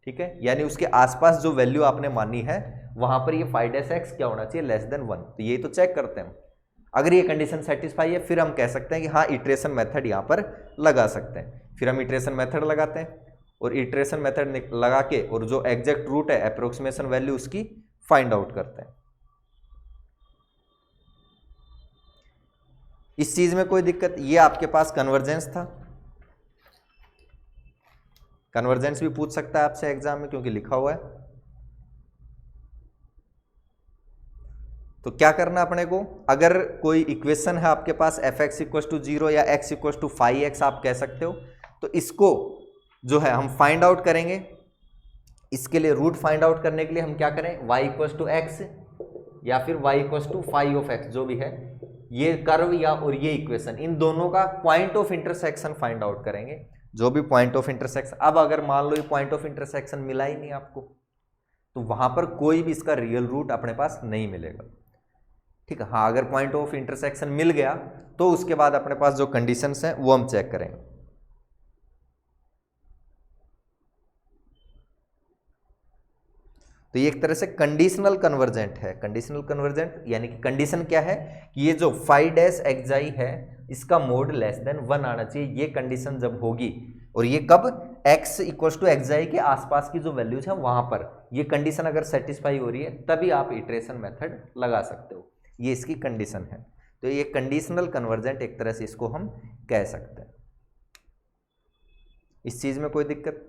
ठीक है, यानी उसके आसपास जो वैल्यू आपने मानी है वहां पर ये फाई डैश x क्या होना चाहिए, लेस देन 1। तो यही तो चेक करते हैं। अगर ये कंडीशन सेटिस्फाई है फिर हम कह सकते हैं कि हाँ इटरेशन मेथड यहाँ पर लगा सकते हैं। फिर हम इटरेशन मेथड लगाते हैं और इटरेशन मेथड लगा के और जो एग्जैक्ट रूट है अप्रोक्सीमेशन वैल्यू उसकी फाइंड आउट करते हैं। इस चीज में कोई दिक्कत? ये आपके पास कन्वर्जेंस था, कन्वर्जेंस भी पूछ सकता है आपसे एग्जाम में क्योंकि लिखा हुआ है। तो क्या करना अपने को, अगर कोई इक्वेशन है आपके पास f(x = 0) या x = 5x आप कह सकते हो, तो इसको जो है हम फाइंड आउट करेंगे। इसके लिए रूट फाइंड आउट करने के लिए हम क्या करें, y = x या फिर y = 5(x) जो भी है, ये कर्व या और ये इक्वेशन, इन दोनों का point of intersection find out करेंगे। जो भी पॉइंट ऑफ इंटरसेक्शन, अब अगर मान लो ये पॉइंट ऑफ इंटरसेक्शन मिला ही नहीं आपको, तो वहां पर कोई भी इसका रियल रूट अपने पास नहीं मिलेगा। ठीक है, हाँ, अगर पॉइंट ऑफ इंटरसेक्शन मिल गया तो उसके बाद अपने पास जो कंडीशंस हैं वो हम चेक करेंगे। तो ये एक तरह से कंडीशनल कन्वर्जेंट है। कंडीशनल कन्वर्जेंट यानी कि कंडीशन क्या है कि ये जो 5-xi है इसका मोड <1 आना चाहिए। ये कंडीशन जब होगी, और ये कब, x = xi के आसपास की जो वैल्यूज है वहां पर ये कंडीशन अगर सेटिस्फाई हो रही है तभी आप इटरेशन मेथड लगा सकते हो। ये इसकी कंडीशन है। तो ये कंडीशनल कन्वर्जेंट एक तरह से इसको हम कह सकते हैं। इस चीज में कोई दिक्कत?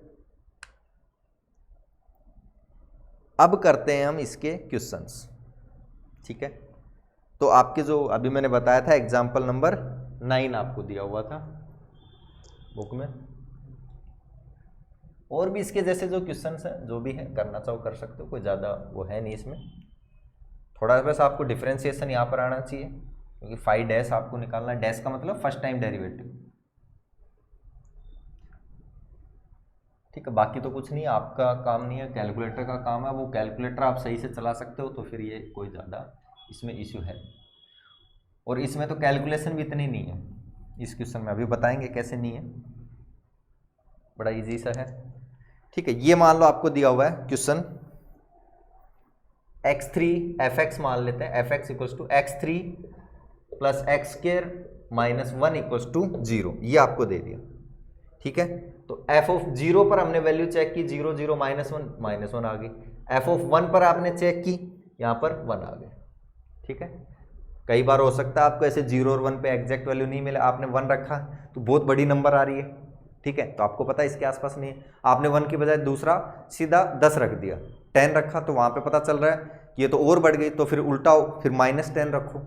अब करते हैं हम इसके क्वेश्चंस। ठीक है, तो आपके जो अभी मैंने बताया था एग्जाम्पल नंबर 9 आपको दिया हुआ था बुक में, और भी इसके जैसे जो क्वेश्चंस हैं जो भी है करना चाहो कर सकते हो, कोई ज़्यादा वो है नहीं इसमें। थोड़ा बस आपको डिफरेंशिएशन यहाँ पर आना चाहिए क्योंकि 5 आपको निकालना है। डैश का मतलब फर्स्ट टाइम डेरिवेटिव। ठीक है, बाकी तो कुछ नहीं, आपका काम नहीं है, कैलकुलेटर का काम है। वो कैलकुलेटर आप सही से चला सकते हो तो फिर ये कोई ज़्यादा इसमें इश्यू है। और इसमें तो कैलकुलेशन भी इतनी नहीं है इस क्वेश्चन में, अभी बताएंगे कैसे नहीं है, बड़ा इजी सा है। ठीक है, ये मान लो आपको दिया हुआ है क्वेश्चन x3 fx मान लेते हैं, fx = x3 + x² - 1 = 0, ये आपको दे दिया। ठीक है, तो f(0) पर हमने वैल्यू चेक की, 0 0 -1 आ गई। f(1) पर आपने चेक की, यहाँ पर 1 आ गया। ठीक है, कई बार हो सकता है आपको ऐसे 0 और 1 पे एग्जैक्ट वैल्यू नहीं मिले, आपने 1 रखा तो बहुत बड़ी नंबर आ रही है। ठीक है, तो आपको पता है इसके आसपास नहीं है, आपने 1 की बजाय दूसरा सीधा 10 रख दिया, 10 रखा तो वहाँ पे पता चल रहा है कि ये तो और बढ़ गई, तो फिर उल्टाओ, फिर -10 रखो।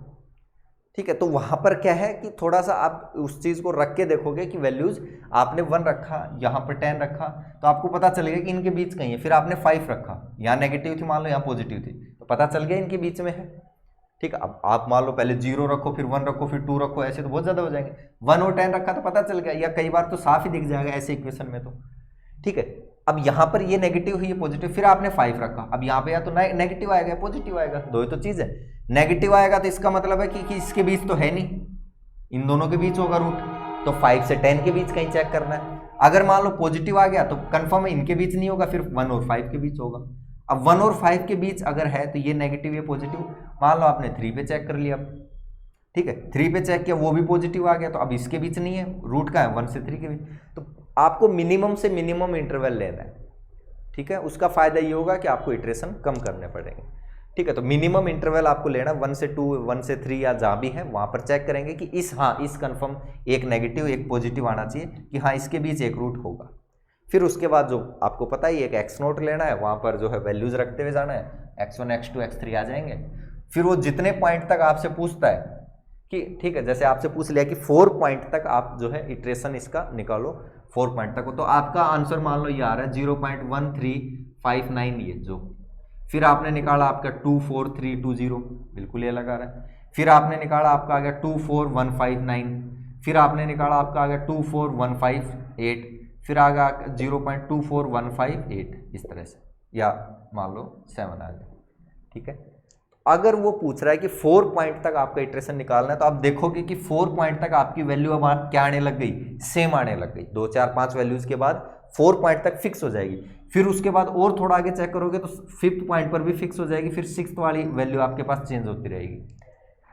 ठीक है, तो वहां पर क्या है कि थोड़ा सा आप उस चीज को रख के देखोगे कि वैल्यूज आपने 1 रखा, यहाँ पर 10 रखा, तो आपको पता चलेगा कि इनके बीच कहीं है। फिर आपने 5 रखा, यहाँ नेगेटिव थी मान लो, यहाँ पॉजिटिव थी, तो पता चल गया इनके बीच में है। ठीक है, अब आप मान लो पहले 0 रखो, फिर 1 रखो, फिर 2 रखो, ऐसे तो बहुत ज्यादा हो जाएंगे। 1 और 10 रखा तो पता चल गया, या कई बार तो साफ ही दिख जाएगा ऐसे इक्वेशन में। तो ठीक है, अब यहाँ पर ये नेगेटिव है, ये पॉजिटिव, फिर आपने 5 रखा, अब यहाँ पे या तो नेगेटिव आएगा, पॉजिटिव आएगा, दो ही तो चीज है। नेगेटिव आएगा तो इसका मतलब है कि इसके बीच तो है नहीं, इन दोनों के बीच होगा रूट, तो 5 से 10 के बीच कहीं चेक करना है। अगर मान लो पॉजिटिव आ गया तो कंफर्म है इनके बीच नहीं होगा, फिर 1 और 5 के बीच होगा। अब 1 और 5 के बीच अगर है तो ये नेगेटिव ये पॉजिटिव, मान लो आपने 3 पे चेक कर लिया। ठीक है, 3 पे चेक किया, वो भी पॉजिटिव आ गया, तो अब इसके बीच नहीं है, रूट का है 1 से 3 के बीच। तो आपको मिनिमम से मिनिमम इंटरवल लेना है। ठीक है, उसका फायदा ये होगा कि आपको इटरेशन कम करने पड़ेंगे। ठीक है, तो मिनिमम इंटरवल आपको लेना 1 से 2, 1 से 3 या जहाँ भी है वहाँ पर चेक करेंगे कि इस कंफर्म एक नेगेटिव एक पॉजिटिव आना चाहिए कि हाँ इसके बीच एक रूट होगा। फिर उसके बाद जो आपको पता ही एक x0 लेना है, वहाँ पर जो है वैल्यूज रखते हुए जाना है, x1 x2 x3 आ जाएंगे। फिर वो जितने पॉइंट तक आपसे पूछता है कि ठीक है, जैसे आपसे पूछ लिया कि 4 पॉइंट तक आप जो है इटरेशन इसका निकालो, 4 पॉइंट तक हो, तो आपका आंसर मान लो ये आ रहा है 0.1359 ये जो। फिर आपने निकाला आपका 24320, बिल्कुल ये लगा रहा है। फिर आपने निकाला आपका आ गया 24159, फिर आपने निकाला आपका आ गया 24158, फिर आ गया 0.24158, इस तरह से, या मान लो 7 आ गया। ठीक है, अगर वो पूछ रहा है कि 4 पॉइंट तक आपका इटरेशन निकालना है, तो आप देखोगे कि 4 पॉइंट तक आपकी वैल्यू अब क्या आने लग गई, सेम आने लग गई। 2 4 5 वैल्यूज के बाद 4 पॉइंट तक फिक्स हो जाएगी। फिर उसके बाद और थोड़ा आगे चेक करोगे तो 5th पॉइंट पर भी फिक्स हो जाएगी, फिर 6th वाली वैल्यू आपके पास चेंज होती रहेगी।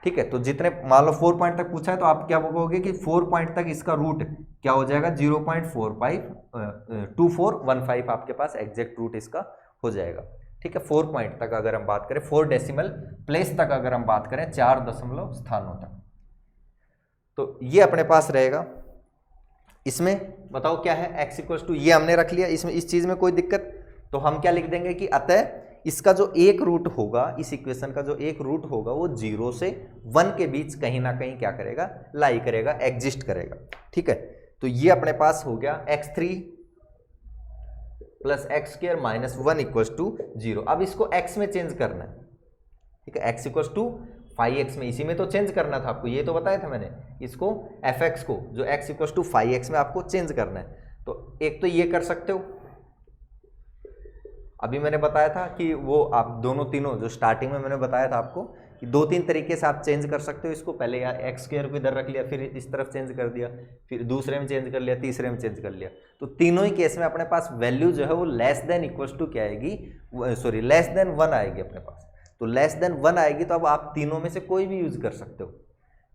ठीक है, तो जितने मान लो 4 पॉइंट तक पूछा है तो आप क्या कहोगे कि 4 पॉइंट तक इसका रूट क्या हो जाएगा, 0.2415 आपके पास एग्जैक्ट रूट इसका हो जाएगा। ठीक है, 4 पॉइंट तक अगर हम बात करें, 4 डेसिमल प्लेस तक अगर हम बात करें, 4 दशमलव स्थानों तक। तो ये अपने पास रहेगा। इसमें बताओ क्या है, x इक्वल टू, ये हमने रख लिया, इसमें इस चीज में कोई दिक्कत, तो हम क्या लिख देंगे कि अतः इसका जो एक रूट होगा, इस इक्वेशन का जो एक रूट होगा वो 0 से 1 के बीच कहीं ना कहीं क्या करेगा, लाई करेगा, एग्जिस्ट करेगा। ठीक है, तो ये अपने पास हो गया x3 plus x square minus 1 equal to 0। अब इसको x में चेंज करना है। ठीक है, x इक्वल टू 5x में, इसी में तो चेंज करना था आपको, ये तो बताया था मैंने, इसको fx को जो x इक्वल टू 5x में आपको चेंज करना है। तो एक तो ये कर सकते हो, अभी मैंने बताया था कि वो आप दोनों तीनों जो स्टार्टिंग में मैंने बताया था आपको कि 2-3 तरीके से आप चेंज कर सकते हो इसको। पहले यार एक्स स्क्वायर को इधर रख लिया, फिर इस तरफ चेंज कर दिया, फिर दूसरे में चेंज कर लिया, तीसरे में चेंज कर लिया। तो तीनों ही केस में अपने पास वैल्यू जो है वो लेस देन इक्वल्स टू क्या आएगी, सॉरी लेस देन 1 आएगी अपने पास। तो लेस देन 1 आएगी तो अब आप तीनों में से कोई भी यूज कर सकते हो।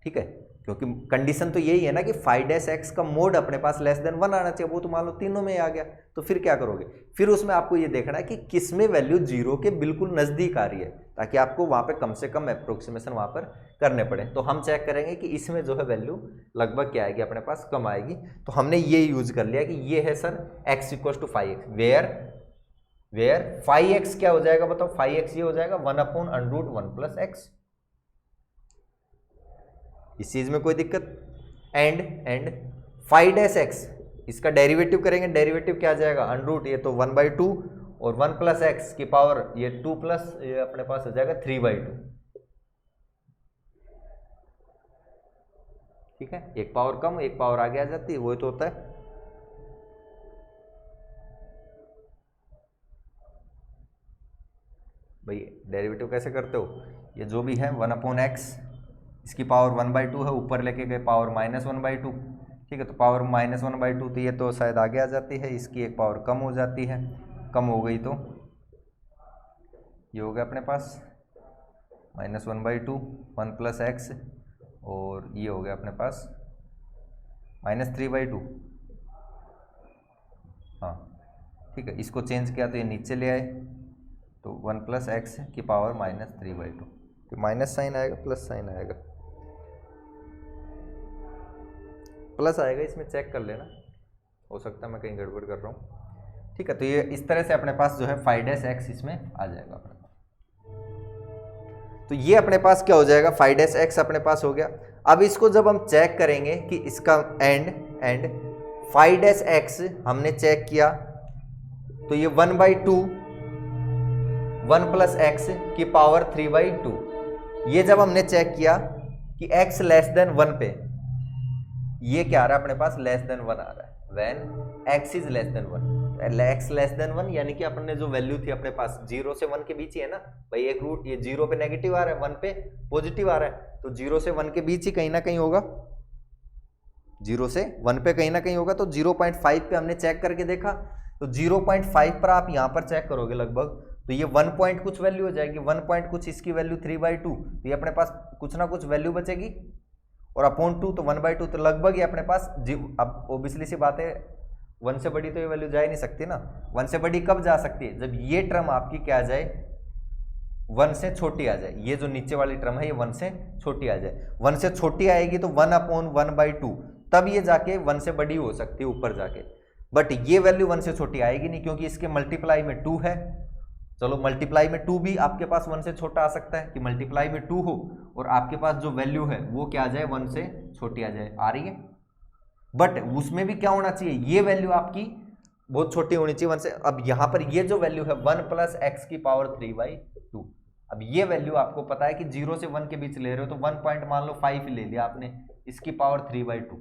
ठीक है, क्योंकि कंडीशन तो यही है ना कि 5-x का मोड अपने पास लेस देन 1 आना चाहिए, वो तो मान लो तीनों में आ गया। तो फिर क्या करोगे, फिर उसमें आपको ये देखना है कि किस में वैल्यू 0 के बिल्कुल नजदीक आ रही है, ताकि आपको वहां पे कम से कम अप्रोक्सीमेशन वहां पर करने पड़े। तो हम चेक करेंगे कि इसमें जो है वैल्यू लगभग क्या आएगी, अपने पास कम आएगी। तो हमने ये यूज कर लिया कि ये है sir x equal to 5x, where 5x क्या हो जाएगा बताओ, 5x ये हो जाएगा 1/√1 + x। इस चीज में कोई दिक्कत, एंड 5-x इसका डेरिवेटिव करेंगे, डेरिवेटिव क्या आ जाएगा, √, ये तो 1/2 और 1 + x की पावर ये 2 प्लस ये अपने पास हो जाएगा 3/2। ठीक है, एक पावर कम एक पावर आगे आ जाती है, वही तो होता है। भाई डेरिवेटिव कैसे करते हो, ये जो भी है 1/x इसकी पावर 1/2 है, ऊपर लेके गए पावर -1/2। ठीक है, तो पावर -1/2 तो ये तो शायद आगे आ जाती है, इसकी एक पावर कम हो जाती है, कम हो गई तो ये हो गया अपने पास -1/2 1 + x, और ये हो गया अपने पास -3/2। हाँ ठीक है, इसको चेंज किया तो ये नीचे ले आए, तो 1 + x की पावर -3/2, तो माइनस साइन आएगा प्लस साइन आएगा, प्लस आएगा, इसमें चेक कर लेना, हो सकता है मैं कहीं गड़बड़ कर रहा हूँ। ठीक है, तो ये इस तरह से अपने पास जो है 5-x इसमें आ जाएगा अपने पास। तो ये अपने पास क्या हो जाएगा, 5-x अपने पास हो गया। अब इसको जब हम चेक करेंगे कि इसका एंड 5-x हमने चेक किया तो ये 1/2 1 + x की पावर 3/2, ये जब हमने चेक किया कि x लेस देन 1 पे ये क्या आ रहा है अपने पास, लेस देन 1 आ रहा है, when x is less than 1। x less than 1 यानी कि अपने जो वैल्यू थी अपने पास 0 से 1 के बीच ही है ना भाई, एक रूट ये 0 पे नेगेटिव आ रहा है, 1 पे पॉजिटिव आ रहा है, तो 0 से 1 के बीच ही कहीं ना कहीं होगा, 0 से 1 पे कहीं ना कहीं होगा। तो 0.5 पे हमने चेक करके देखा, तो 0.5 पर आप यहां पर चेक करोगे लगभग, तो ये 1 पॉइंट कुछ वैल्यू हो जाएगी, 1 पॉइंट कुछ, इसकी वैल्यू 3/2, तो ये अपने पास कुछ ना कुछ वैल्यू बचेगी, और अपॉन 2 तो 1/2, तो लगभग ये अपने पास अब ओबियसली सी बात है 1 से बड़ी तो ये वैल्यू जा ही नहीं सकती ना। 1 से बड़ी कब जा सकती है, जब ये टर्म आपकी क्या आ जाए, 1 से छोटी आ जाए, ये जो नीचे वाली टर्म है ये 1 से छोटी आ जाए, 1 से छोटी आएगी तो 1/1/2, तब ये जाके 1 से बड़ी हो सकती है ऊपर जाके, बट ये वैल्यू 1 से छोटी आएगी नहीं, क्योंकि इसके मल्टीप्लाई में 2 है। चलो मल्टीप्लाई में 2 भी आपके पास 1 से छोटा आ सकता है, कि मल्टीप्लाई में 2 हो और आपके पास जो वैल्यू है वो क्या आ जाए, 1 से छोटी आ जाए, आ रही है। बट उसमें भी क्या होना चाहिए, ये वैल्यू आपकी बहुत छोटी होनी चाहिए 1 से। अब यहां पर ये जो वैल्यू है 1 + x की पावर 3/2, अब ये वैल्यू आपको पता है कि 0 से 1 के बीच ले रहे हो, तो 1 पॉइंट मान लो 5 ले लिया आपने, इसकी पावर 3/2,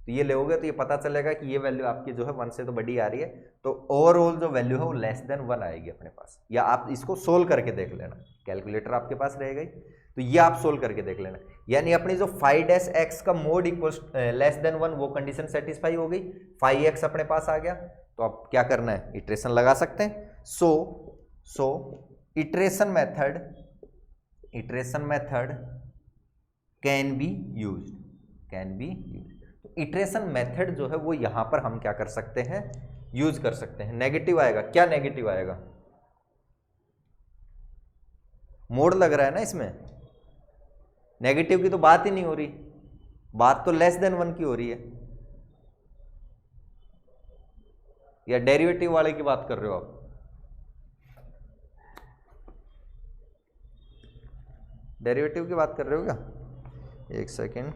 तो ये लोगे तो ये पता चलेगा कि ये वैल्यू आपकी जो है 1 से तो बड़ी आ रही है, तो ओवरऑल जो वैल्यू है वो लेस देन 1 आएगी अपने पास। या आप इसको सोल्व करके देख लेना, कैलकुलेटर आपके पास रहेगा ही, तो ये आप सोल्व करके देख लेना। यानी अपनी जो 5-x का मोड इक्वल्स लेस देन 1 वो कंडीशन सेटिस्फाई हो गई, 5x अपने पास आ गया, तो अब क्या करना है, इटरेशन लगा सकते हैं। So iteration method can be used. Iteration method जो है वो यहां पर हम क्या कर सकते हैं, यूज कर सकते हैं। नेगेटिव आएगा, क्या नेगेटिव आएगा, मोड लग रहा है ना इसमें, नेगेटिव की तो बात ही नहीं हो रही, बात तो लेस देन 1 की हो रही है, या डेरिवेटिव वाले की बात कर रहे हो आप? डेरिवेटिव की बात कर रहे हो क्या? एक सेकेंड,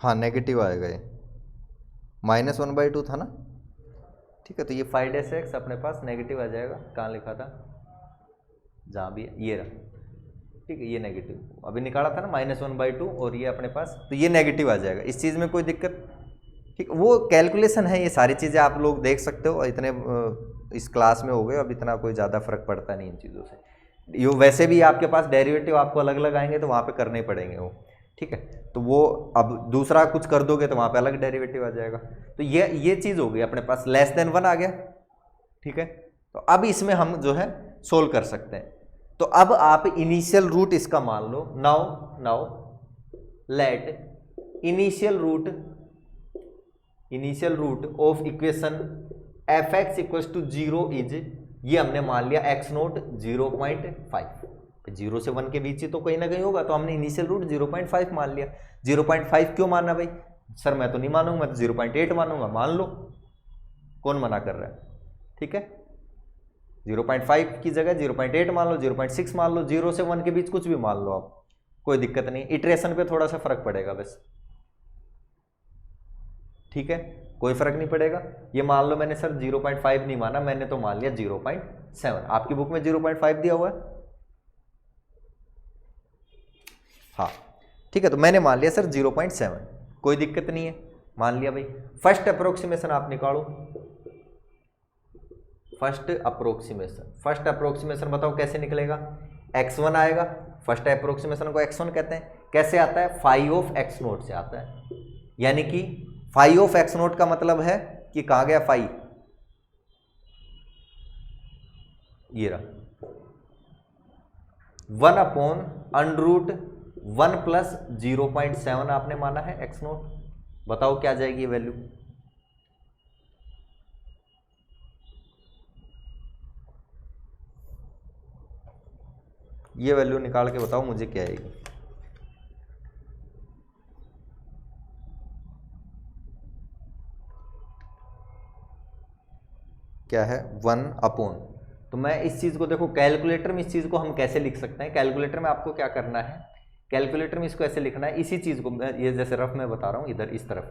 हाँ नेगेटिव आएगा ये, -1/2 था ना, ठीक है। तो ये 5-x अपने पास नेगेटिव आ जाएगा, कहाँ लिखा था, जहाँ भी ये रहा, ठीक है। ये नेगेटिव अभी निकाला था ना -1/2, और ये अपने पास, तो ये नेगेटिव आ जाएगा। इस चीज़ में कोई दिक्कत, ठीक, वो कैलकुलेशन है, ये सारी चीज़ें आप लोग देख सकते हो, इतने इस क्लास में हो गए, अब इतना कोई ज़्यादा फर्क पड़ता नहीं इन चीज़ों से। ये वैसे भी आपके पास डेरिवेटिव आपको अलग अलग आएंगे, तो वहाँ पे करने ही पड़ेंगे वो, ठीक है। तो वो अब दूसरा कुछ कर दोगे तो वहाँ पे अलग डेरिवेटिव आ जाएगा। तो ये चीज़ हो गई अपने पास, लेस देन 1 आ गया, ठीक है। तो अब इसमें हम जो है सोल्व कर सकते हैं। तो अब आप इनिशियल रूट इसका मान लो, now let initial root of equation f(x = 0) is, ये हमने मान लिया x0 0.5, 0 से 1 के बीच ही तो कहीं ना कहीं होगा, तो हमने इनिशियल रूट 0.5 मान लिया। 0.5 क्यों माना भाई? सर मैं तो नहीं मानूंगा, मैं तो 0.8 मानूंगा। मान लो, कौन मना कर रहा है, ठीक है। 0.5 की जगह 0.8 मान लो, 0.6 मान लो, 0 से 1 के बीच कुछ भी मान लो आप, कोई दिक्कत नहीं। इटरेशन पे थोड़ा सा फर्क पड़ेगा बस, ठीक है, कोई फर्क नहीं पड़ेगा। ये मान लो मैंने सर 0.5 नहीं माना, मैंने तो मान लिया 0.7, आपकी बुक में 0.5 दिया हुआ है, हाँ ठीक है। तो मैंने मान लिया सर 0.7, कोई दिक्कत नहीं है, मान लिया भाई। फर्स्ट अप्रोक्सीमेशन आप निकालो, फर्स्ट अप्रोक्सीमेशन बताओ कैसे निकलेगा? x1 आएगा, फर्स्ट अप्रोक्सीमेशन को x1 कहते हैं। कैसे आता है? फाई ऑफ x0 से आता है, यानी कि फाई ऑफ x0 का मतलब है कि कहाँ गया फाई, ये रहा 1/√1 + 0.7 आपने माना है x0। बताओ क्या जाएगी वैल्यू? ये वैल्यू निकाल के बताओ मुझे क्या आएगी। क्या है? 1/, तो मैं इस चीज़ को देखो कैलकुलेटर में, इस चीज़ को हम कैसे लिख सकते हैं? कैलकुलेटर में आपको क्या करना है, कैलकुलेटर में इसको ऐसे लिखना है, इसी चीज़ को ये जैसे रफ में बता रहा हूँ इधर इस तरफ,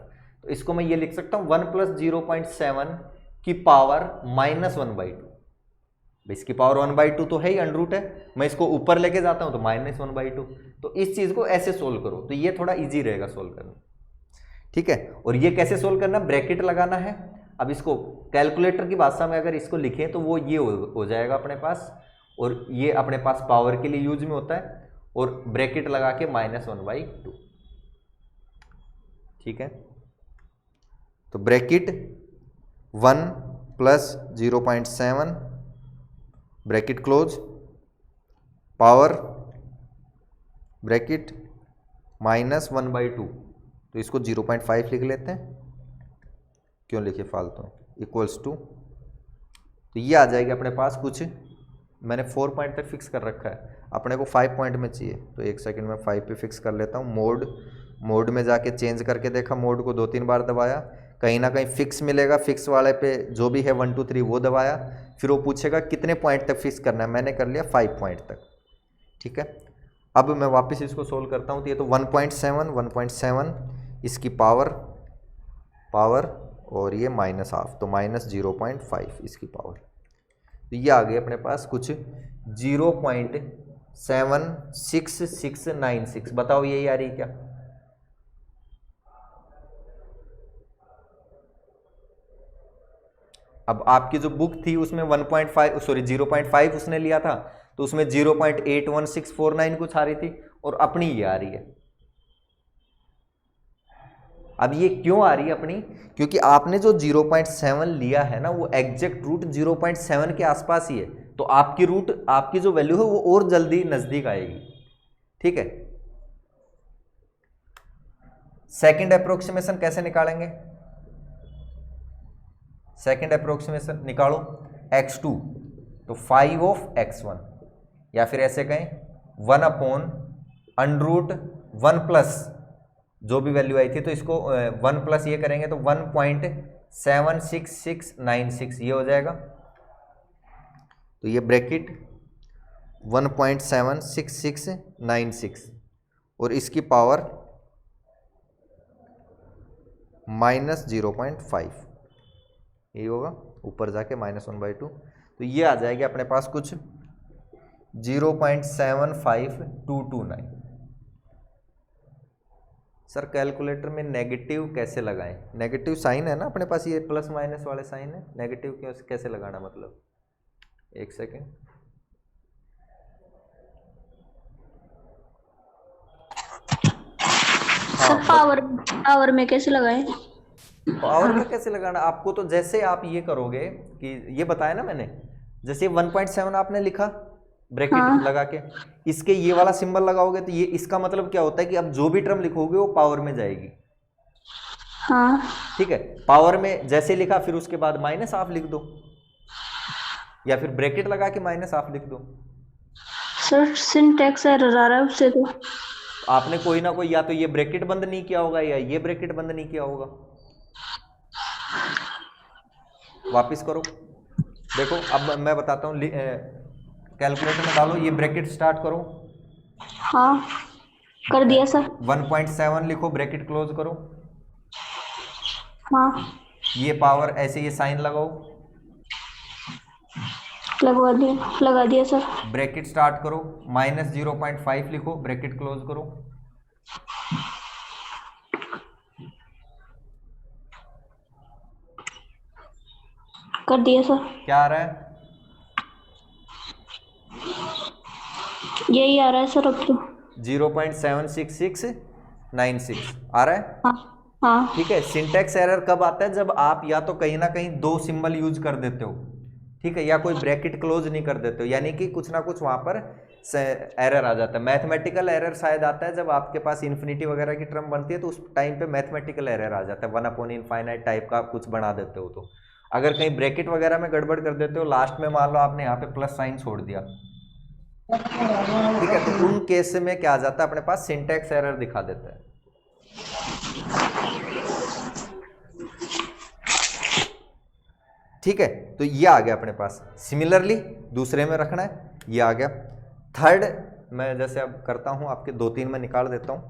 तो इसको मैं ये लिख सकता हूँ 1 + 0.7 की पावर -1/2। इसकी पावर 1/2 तो है ही, अंडरूट है, मैं इसको ऊपर लेके जाता हूँ तो -1/2। तो इस चीज़ को ऐसे सोल्व करो, तो ये थोड़ा ईजी रहेगा सोल्व करना, ठीक है। और ये कैसे सोल्व करना? ब्रैकेट लगाना है। अब इसको कैलकुलेटर की भाषा में अगर इसको लिखें तो वो ये हो जाएगा अपने पास, और ये अपने पास पावर के लिए यूज में होता है, और ब्रैकेट लगा के -1/2, ठीक है। तो bracket 1 + 0.7 bracket close, power bracket -1/2, तो इसको 0.5 लिख लेते हैं, क्यों लिखे फालतू, इक्वल्स टू, तो ये आ जाएगी अपने पास कुछ, मैंने 4 पॉइंट तक फिक्स कर रखा है, अपने को 5 पॉइंट में चाहिए, तो एक सेकंड में 5 पे फिक्स कर लेता हूँ। मोड में जाके चेंज करके देखा, मोड को 2-3 बार दबाया, कहीं ना कहीं फिक्स मिलेगा, फिक्स वाले पे जो भी है 1 2 3 वो दबाया, फिर वो पूछेगा कितने पॉइंट तक फिक्स करना है, मैंने कर लिया 5 पॉइंट तक, ठीक है। अब मैं वापस इसको सोल्व करता हूँ, तो ये तो 1.7 इसकी पावर और ये -1/2, तो -0.5 इसकी पावर, तो ये आ गई अपने पास कुछ 0.76696। बताओ यही आ रही क्या? अब आपकी जो बुक थी उसमें 0.5 उसने लिया था, तो उसमें 0.81649 कुछ आ रही थी, और अपनी ये आ रही है। अब ये क्यों आ रही है अपनी? क्योंकि आपने जो 0.7 लिया है ना, वो एग्जैक्ट रूट 0.7 के आसपास ही है, तो आपकी रूट, आपकी जो वैल्यू है वो और जल्दी नजदीक आएगी। ठीक है, सेकंड अप्रोक्सीमेशन कैसे निकालेंगे? सेकंड अप्रोक्सीमेशन निकालो, x2 तो 5 ऑफ x1, या फिर ऐसे कहें 1 अपॉन अंडरूट 1 प्लस जो भी वैल्यू आई थी, तो इसको 1 प्लस ये करेंगे तो 1.76696 ये हो जाएगा। तो ये ब्रैकेट 1.76696 और इसकी पावर -0.5, यही होगा, ऊपर जाके -1/2। तो ये आ जाएगी अपने पास कुछ 0.75229। सर कैलकुलेटर में नेगेटिव कैसे लगाएं? नेगेटिव साइन है ना अपने पास, ये प्लस माइनस वाले साइन है, नेगेटिव क्यों कैसे लगाना, मतलब एक सेकेंड। सर पावर में कैसे लगाएं? पावर में कैसे लगाना आपको, तो जैसे आप ये करोगे कि ये बताया ना मैंने, जैसे 1.7 आपने लिखा ब्रैकेट लगा के, इसके ये वाला सिंबल लगाओगे तो ये, इसका मतलब क्या होता है कि अब जो भी टर्म लिखोगे वो पावर में जाएगी। हाँ ठीक है, पावर में जैसे लिखा फिर उसके बाद माइनस आप लिख दो, या फिर ब्रैकेट लगा के माइनस आप लिख दो। सर सिंटैक्स एरर आ रहा है उससे, तो आपने कोई ना कोई, या तो ये ब्रैकेट बंद नहीं किया होगा या ये ब्रैकेट बंद नहीं किया होगा। वापिस करो, देखो अब मैं बताता हूँ, कैलकुलेटर में डालो, ये ब्रैकेट स्टार्ट करो। हाँ कर दिया सर। 1.7 लिखो, ब्रैकेट क्लोज करो। हाँ ये पावर ऐसे ये साइन लगाओ, लगा दिया सर। ब्रैकेट स्टार्ट करो, -0.5 लिखो, ब्रैकेट क्लोज करो। कर दिया सर। क्या आ रहा है? यही आ रहा है सर अब तो। 0.76696 आ रहा है। हाँ हाँ ठीक है, सिंटैक्स एरर कब आता है? जब आप या तो कहीं ना कहीं दो सिंबल यूज कर देते हो, ठीक है, या कोई ब्रैकेट क्लोज नहीं कर देते हो, यानी कि कुछ ना कुछ वहां पर एरर आ जाता है। मैथमेटिकल एरर शायद आता है जब आपके पास इन्फिनिटी वगैरह की टर्म बनती है, तो उस टाइम पे मैथमेटिकल एरर आ जाता है, 1/∞ टाइप का कुछ बना देते हो। तो अगर कहीं ब्रैकेट वगैरह में गड़बड़ कर देते हो, लास्ट में मान लो आपने यहाँ पे प्लस साइन छोड़ दिया, ठीक है, तो उन केस में क्या आ जाता है अपने पास, सिंटैक्स एरर दिखा देता है। ठीक है, तो ये आ गया अपने पास। सिमिलरली दूसरे में रखना है, ये आ गया। थर्ड मैं जैसे अब करता हूं, आपके 2-3 में निकाल देता हूं।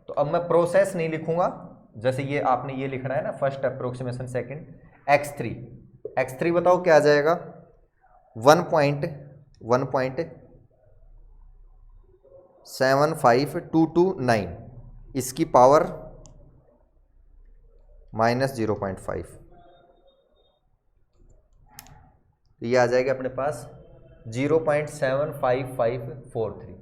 तो अब मैं प्रोसेस नहीं लिखूंगा, जैसे ये आपने ये लिखना है ना, फर्स्ट अप्रोक्सीमेशन, सेकंड, x3 बताओ क्या आ जाएगा, 1.75229, इसकी पावर -0.5, तो ये आ जाएगा अपने पास 0.75543।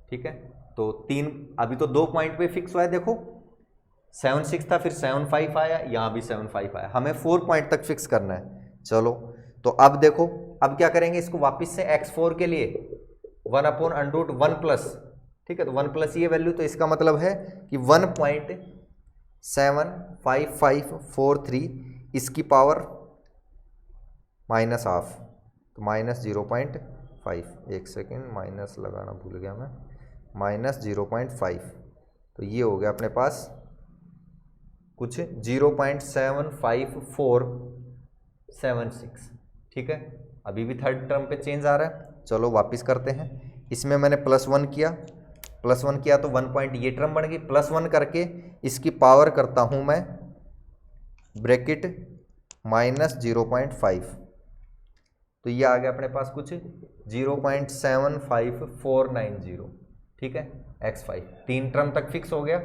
ठीक है, तो तीन, अभी तो 2 पॉइंट पे फिक्स हुआ है, देखो 7.6 था, फिर 7.5 आया, यहाँ भी 7.5 आया, हमें 4 पॉइंट तक फिक्स करना है। चलो, तो अब देखो, अब क्या करेंगे, इसको वापस से x4 के लिए 1/√1 प्लस, ठीक है, तो 1 प्लस ये वैल्यू, तो इसका मतलब है कि 1.75543, इसकी पावर -½ तो -0.5, एक सेकेंड, माइनस लगाना भूल गया मैं, -0.5, तो ये हो गया अपने पास कुछ 0.75476। ठीक है, अभी भी थर्ड टर्म पे चेंज आ रहा है। चलो वापस करते हैं, इसमें मैंने +1 किया, तो 1 पॉइंट ये टर्म बन गई, +1 करके इसकी पावर करता हूं मैं ब्रैकेट -0.5, तो ये आ गया अपने पास कुछ 0.75490। ठीक है, x5 3 टर्म तक फिक्स हो गया,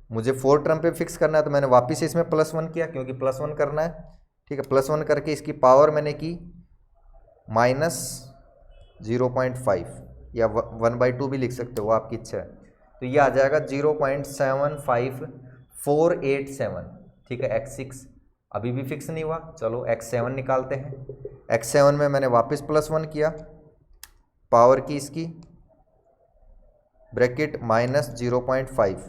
मुझे 4 टर्म पे फिक्स करना है, तो मैंने वापस इसमें +1 किया, क्योंकि +1 करना है। ठीक है, +1 करके इसकी पावर मैंने की -0.5, या 1/2 भी लिख सकते हो, वो आपकी इच्छा है। तो ये आ जाएगा 0.754 487, ठीक है। x6 अभी भी फिक्स नहीं हुआ, चलो x7 निकालते हैं। x7 में मैंने वापस +1 किया, पावर की इसकी ब्रैकेट -0.5,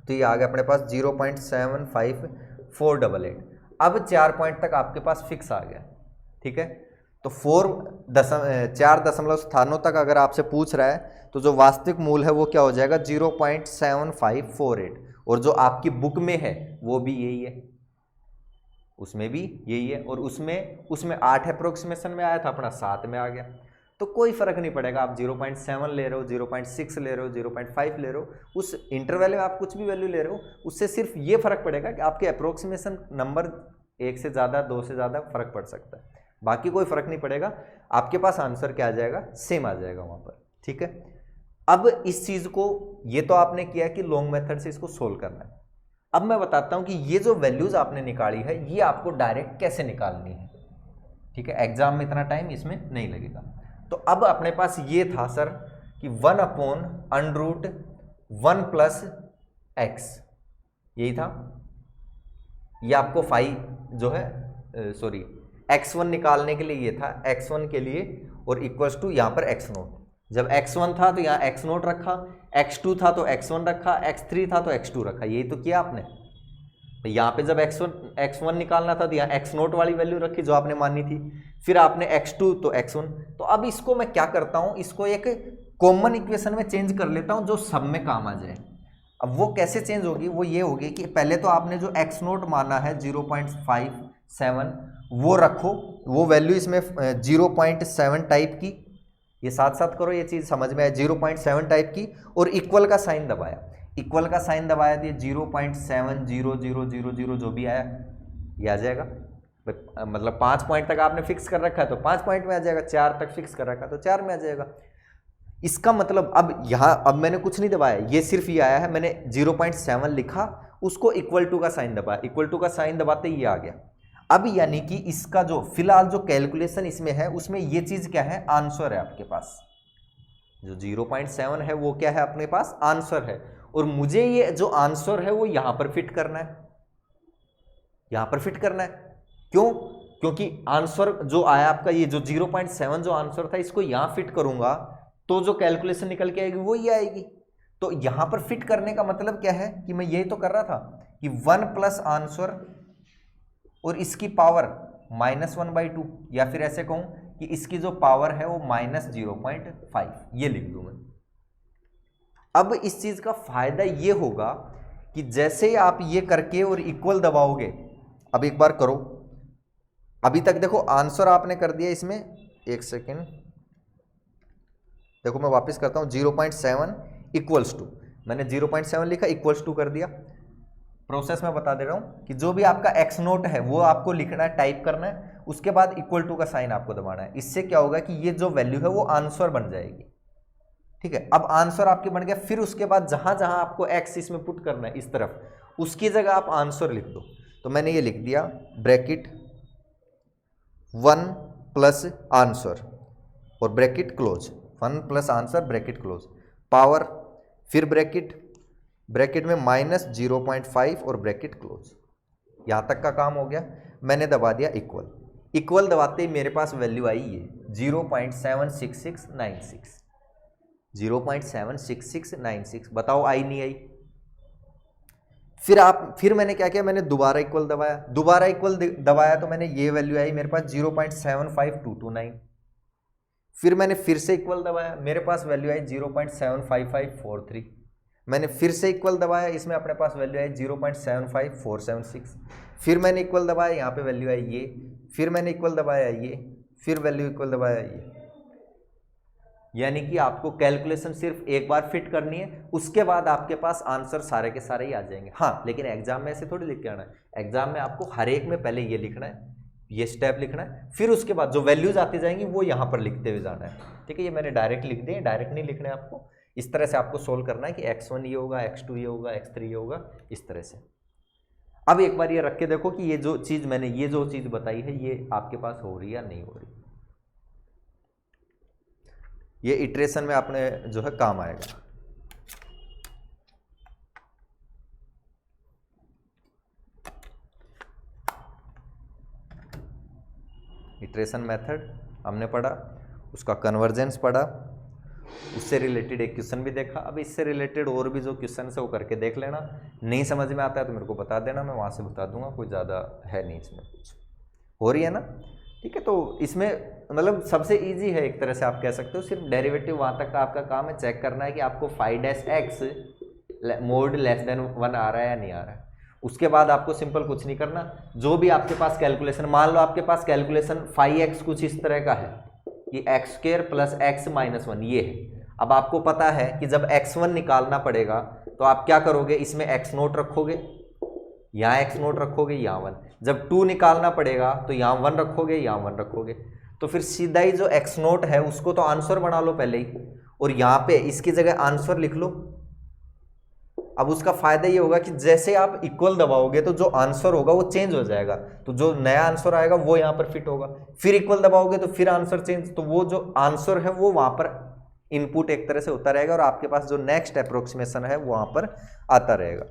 तो ये आ गया अपने पास 0.754888। अब 4 पॉइंट तक आपके पास फिक्स आ गया, ठीक है। तो 4 दशमलव स्थानों तक अगर आपसे पूछ रहा है तो जो वास्तविक मूल है वो क्या हो जाएगा 0.7548, और जो आपकी बुक में है वो भी यही है, उसमें भी यही है, और उसमें 8 अप्रोक्सीमेशन में आया था, अपना 7 में आ गया। तो कोई फर्क नहीं पड़ेगा, आप 0.7 ले रहे हो, 0.6 ले रहे हो, 0.5 ले रहे हो, उस इंटरवल में आप कुछ भी वैल्यू ले रहे हो, उससे सिर्फ ये फर्क पड़ेगा कि आपके अप्रोक्सीमेशन नंबर 1 से ज़्यादा 2 से ज़्यादा फर्क पड़ सकता है, बाकी कोई फर्क नहीं पड़ेगा। आपके पास आंसर क्या आ जाएगा, सेम आ जाएगा वहाँ पर, ठीक है। अब इस चीज़ को, ये तो आपने किया कि लॉन्ग मेथड से इसको सोल्व करना है। अब मैं बताता हूँ कि ये जो वैल्यूज आपने निकाली है ये आपको डायरेक्ट कैसे निकालनी है, ठीक है। एग्जाम में इतना टाइम इसमें नहीं लगेगा। तो अब अपने पास ये था सर कि 1/√1 + x, यही था। ये आपको जो है सॉरी x1 निकालने के लिए ये था, x1 के लिए, और इक्वल्स टू यहाँ पर x0। जब x1 था तो यहाँ x0 रखा, x2 था तो x1 रखा, x3 था तो x2 रखा, यही तो किया आपने। तो यहाँ पे जब x1 निकालना था तो यहाँ x0 वाली वैल्यू रखी जो आपने मानी थी, फिर आपने x2 तो x1। तो अब इसको मैं क्या करता हूँ, इसको एक कॉमन इक्वेशन में चेंज कर लेता हूँ जो सब में काम आ जाए। अब वो कैसे चेंज होगी, वो ये होगी कि पहले तो आपने जो x0 माना है 0.57 वो रखो, वो वैल्यू इसमें 0.7 टाइप की, ये साथ साथ करो, ये चीज़ समझ में आए, 0.7 टाइप की, और इक्वल का साइन दबाया, इक्वल का साइन दबाया तो 0.70000 जो भी आया ये आ जाएगा। मतलब 5 पॉइंट तक आपने फिक्स कर रखा है तो 5 पॉइंट में आ जाएगा, 4 तक फिक्स कर रखा है तो 4 में आ जाएगा। इसका मतलब अब यहाँ अब मैंने कुछ नहीं दबाया, ये सिर्फ ये आया है, मैंने 0.7 लिखा, उसको इक्वल टू का साइन दबाया, इक्वल टू का साइन दबाते ये आ गया। अब यानी कि इसका जो फिलहाल जो कैलकुलेशन इसमें है उसमें ये चीज़ क्या है, आंसर है आपके पास, जो 0.7 है वो क्या है अपने पास, आंसर है। और मुझे ये जो आंसर है वो यहां पर फिट करना है, यहां पर फिट करना है। क्यों? क्योंकि आंसर जो आया आपका, ये जो 0.7 जो आंसर था, इसको यहां फिट करूंगा तो जो कैलकुलेशन निकल के आएगी वो ही आएगी। तो यहां पर फिट करने का मतलब क्या है कि मैं यही तो कर रहा था कि 1 + आंसर और इसकी पावर -1/2, या फिर ऐसे कहूं कि इसकी जो पावर है वो -0.5, ये लिख दूं मैं। अब इस चीज का फायदा ये होगा कि जैसे आप ये करके और इक्वल दबाओगे, अब एक बार करो, अभी तक देखो आंसर आपने कर दिया इसमें, एक सेकेंड देखो मैं वापस करता हूं, 0.7 = मैंने 0.7 लिखा, =2 कर दिया। प्रोसेस में बता दे रहा हूं कि जो भी आपका x0 है वो आपको लिखना है, टाइप करना है, उसके बाद =2 का साइन आपको दबाना है। इससे क्या होगा कि ये जो वैल्यू है वो आंसर बन जाएगी, ठीक है। अब आंसर आपके बन गया, फिर उसके बाद जहां जहां आपको x इसमें पुट करना है इस तरफ, उसकी जगह आप आंसर लिख दो। तो मैंने ये लिख दिया ब्रैकेट 1 + आंसर और bracket close, 1 + answer bracket close, power, फिर ब्रैकेट में -0.5 और ब्रैकेट क्लोज। यहां तक का काम हो गया। मैंने दबा दिया इक्वल दबाते ही मेरे पास वैल्यू आई ये 0.76696, 0.76696। बताओ आई नहीं आई? फिर मैंने क्या किया, मैंने दोबारा इक्वल दबाया तो मैंने ये वैल्यू आई मेरे पास 0.75229। फिर मैंने फिर से इक्वल दबाया, मेरे पास वैल्यू आई 0.75543। मैंने फिर से इक्वल दबाया, इसमें अपने पास वैल्यू आई 0.75476। फिर मैंने इक्वल दबाया, यहाँ पे वैल्यू आई ये, फिर मैंने इक्वल दबाया ये, फिर वैल्यू इक्वल दबाया ये। यानी कि आपको कैलकुलेशन सिर्फ एक बार फिट करनी है, उसके बाद आपके पास आंसर सारे के सारे ही आ जाएंगे। हाँ, लेकिन एग्जाम में ऐसे थोड़ी लिख के आना है, एग्जाम में आपको हर एक में पहले ये लिखना है, ये स्टेप लिखना है, फिर उसके बाद जो वैल्यूज आती जाएंगी वो यहाँ पर लिखते हुए जाना है, ठीक है। ये मैंने डायरेक्ट लिख दिए, डायरेक्ट नहीं लिखना है आपको, इस तरह से आपको सोल्व करना है कि x1 ये होगा, x2 ये होगा, x3 ये होगा, इस तरह से। अब एक बार ये रख के देखो कि ये जो चीज़ मैंने ये जो चीज़ बताई है ये आपके पास हो रही है या नहीं हो रही। ये इटरेशन में आपने जो है काम आएगा। इटरेशन मेथड हमने पढ़ा, उसका कन्वर्जेंस पढ़ा, उससे रिलेटेड एक क्वेश्चन भी देखा। अब इससे रिलेटेड और भी जो क्वेश्चन है वो करके देख लेना, नहीं समझ में आता है तो मेरे को बता देना, मैं वहाँ से बता दूंगा, कोई ज़्यादा है नहीं इसमें कुछ। हो रही है ना? ठीक है, तो इसमें मतलब सबसे इजी है एक तरह से आप कह सकते हो, सिर्फ डेरिवेटिव वहाँ तक का आपका काम है, चेक करना है कि आपको phi dash x mod less than 1 आ रहा है या नहीं आ रहा है। उसके बाद आपको सिंपल कुछ नहीं करना, जो भी आपके पास कैलकुलेशन, मान लो आपके पास कैलकुलेशन फाई एक्स कुछ इस तरह का है कि x square plus x minus 1 ये है। अब आपको पता है कि जब x1 निकालना पड़ेगा तो आप क्या करोगे, इसमें x नोट रखोगे, यहाँ x नोट रखोगे, यहाँ 1। जब 2 निकालना पड़ेगा तो यहाँ 1 रखोगे, यहाँ 1 रखोगे। तो फिर सीधा ही जो x नोट है उसको तो आंसर बना लो पहले ही, और यहाँ पे इसकी जगह आंसर लिख लो। अब उसका फायदा ये होगा कि जैसे आप इक्वल दबाओगे तो जो आंसर होगा वो चेंज हो जाएगा, तो जो नया आंसर आएगा वो यहाँ पर फिट होगा। फिर इक्वल दबाओगे तो फिर आंसर चेंज, तो वो जो आंसर है वो वहाँ पर इनपुट एक तरह से होता रहेगा और आपके पास जो नेक्स्ट अप्रोक्सीमेशन है वो वहाँ पर आता रहेगा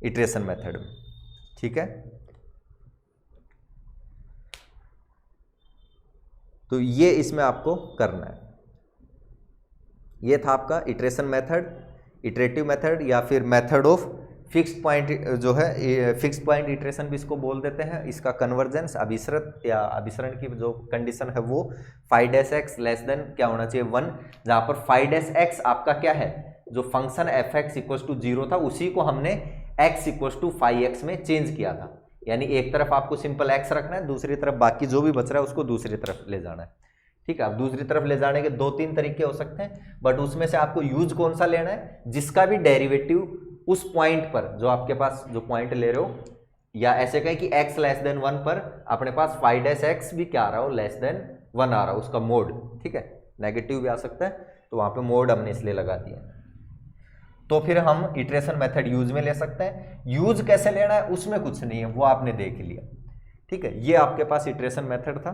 इटरेशन मेथड में। ठीक है, तो ये इसमें आपको करना है। ये था आपका इटरेशन मेथड, इटरेटिव मेथड या फिर मेथड ऑफ फिक्स्ड पॉइंट जो है, फिक्स्ड पॉइंट इटरेशन भी इसको बोल देते हैं। इसका कन्वर्जेंस अभिसरण या अभिसरण की जो कंडीशन है वो phi dash x less than क्या होना चाहिए 1, जहाँ पर फाई डैश एक्स आपका क्या है, जो function f x equal to 0 था उसी को हमने x equal to phi x में चेंज किया था। यानी एक तरफ आपको सिंपल एक्स रखना है, दूसरी तरफ बाकी जो भी बच रहा है उसको दूसरी तरफ ले जाना है। ठीक है, अब दूसरी तरफ ले जाने के 2-3 तरीके हो सकते हैं, बट उसमें से आपको यूज कौन सा लेना है, जिसका भी डेरिवेटिव उस पॉइंट पर जो आपके पास जो पॉइंट ले रहे हो, या ऐसे कहें कि x लेस देन 1 पर अपने पास फाई डैश एक्स भी क्या आ रहा हो, लेस देन 1 आ रहा हो, उसका मोड। ठीक है, नेगेटिव भी आ सकता है, तो वहां पे मोड हमने इसलिए लगा दिया। तो फिर हम इटरेशन मेथड यूज में ले सकते हैं। यूज कैसे लेना है उसमें कुछ नहीं है, वो आपने देख लिया। ठीक है, ये आपके पास इटरेशन मेथड था।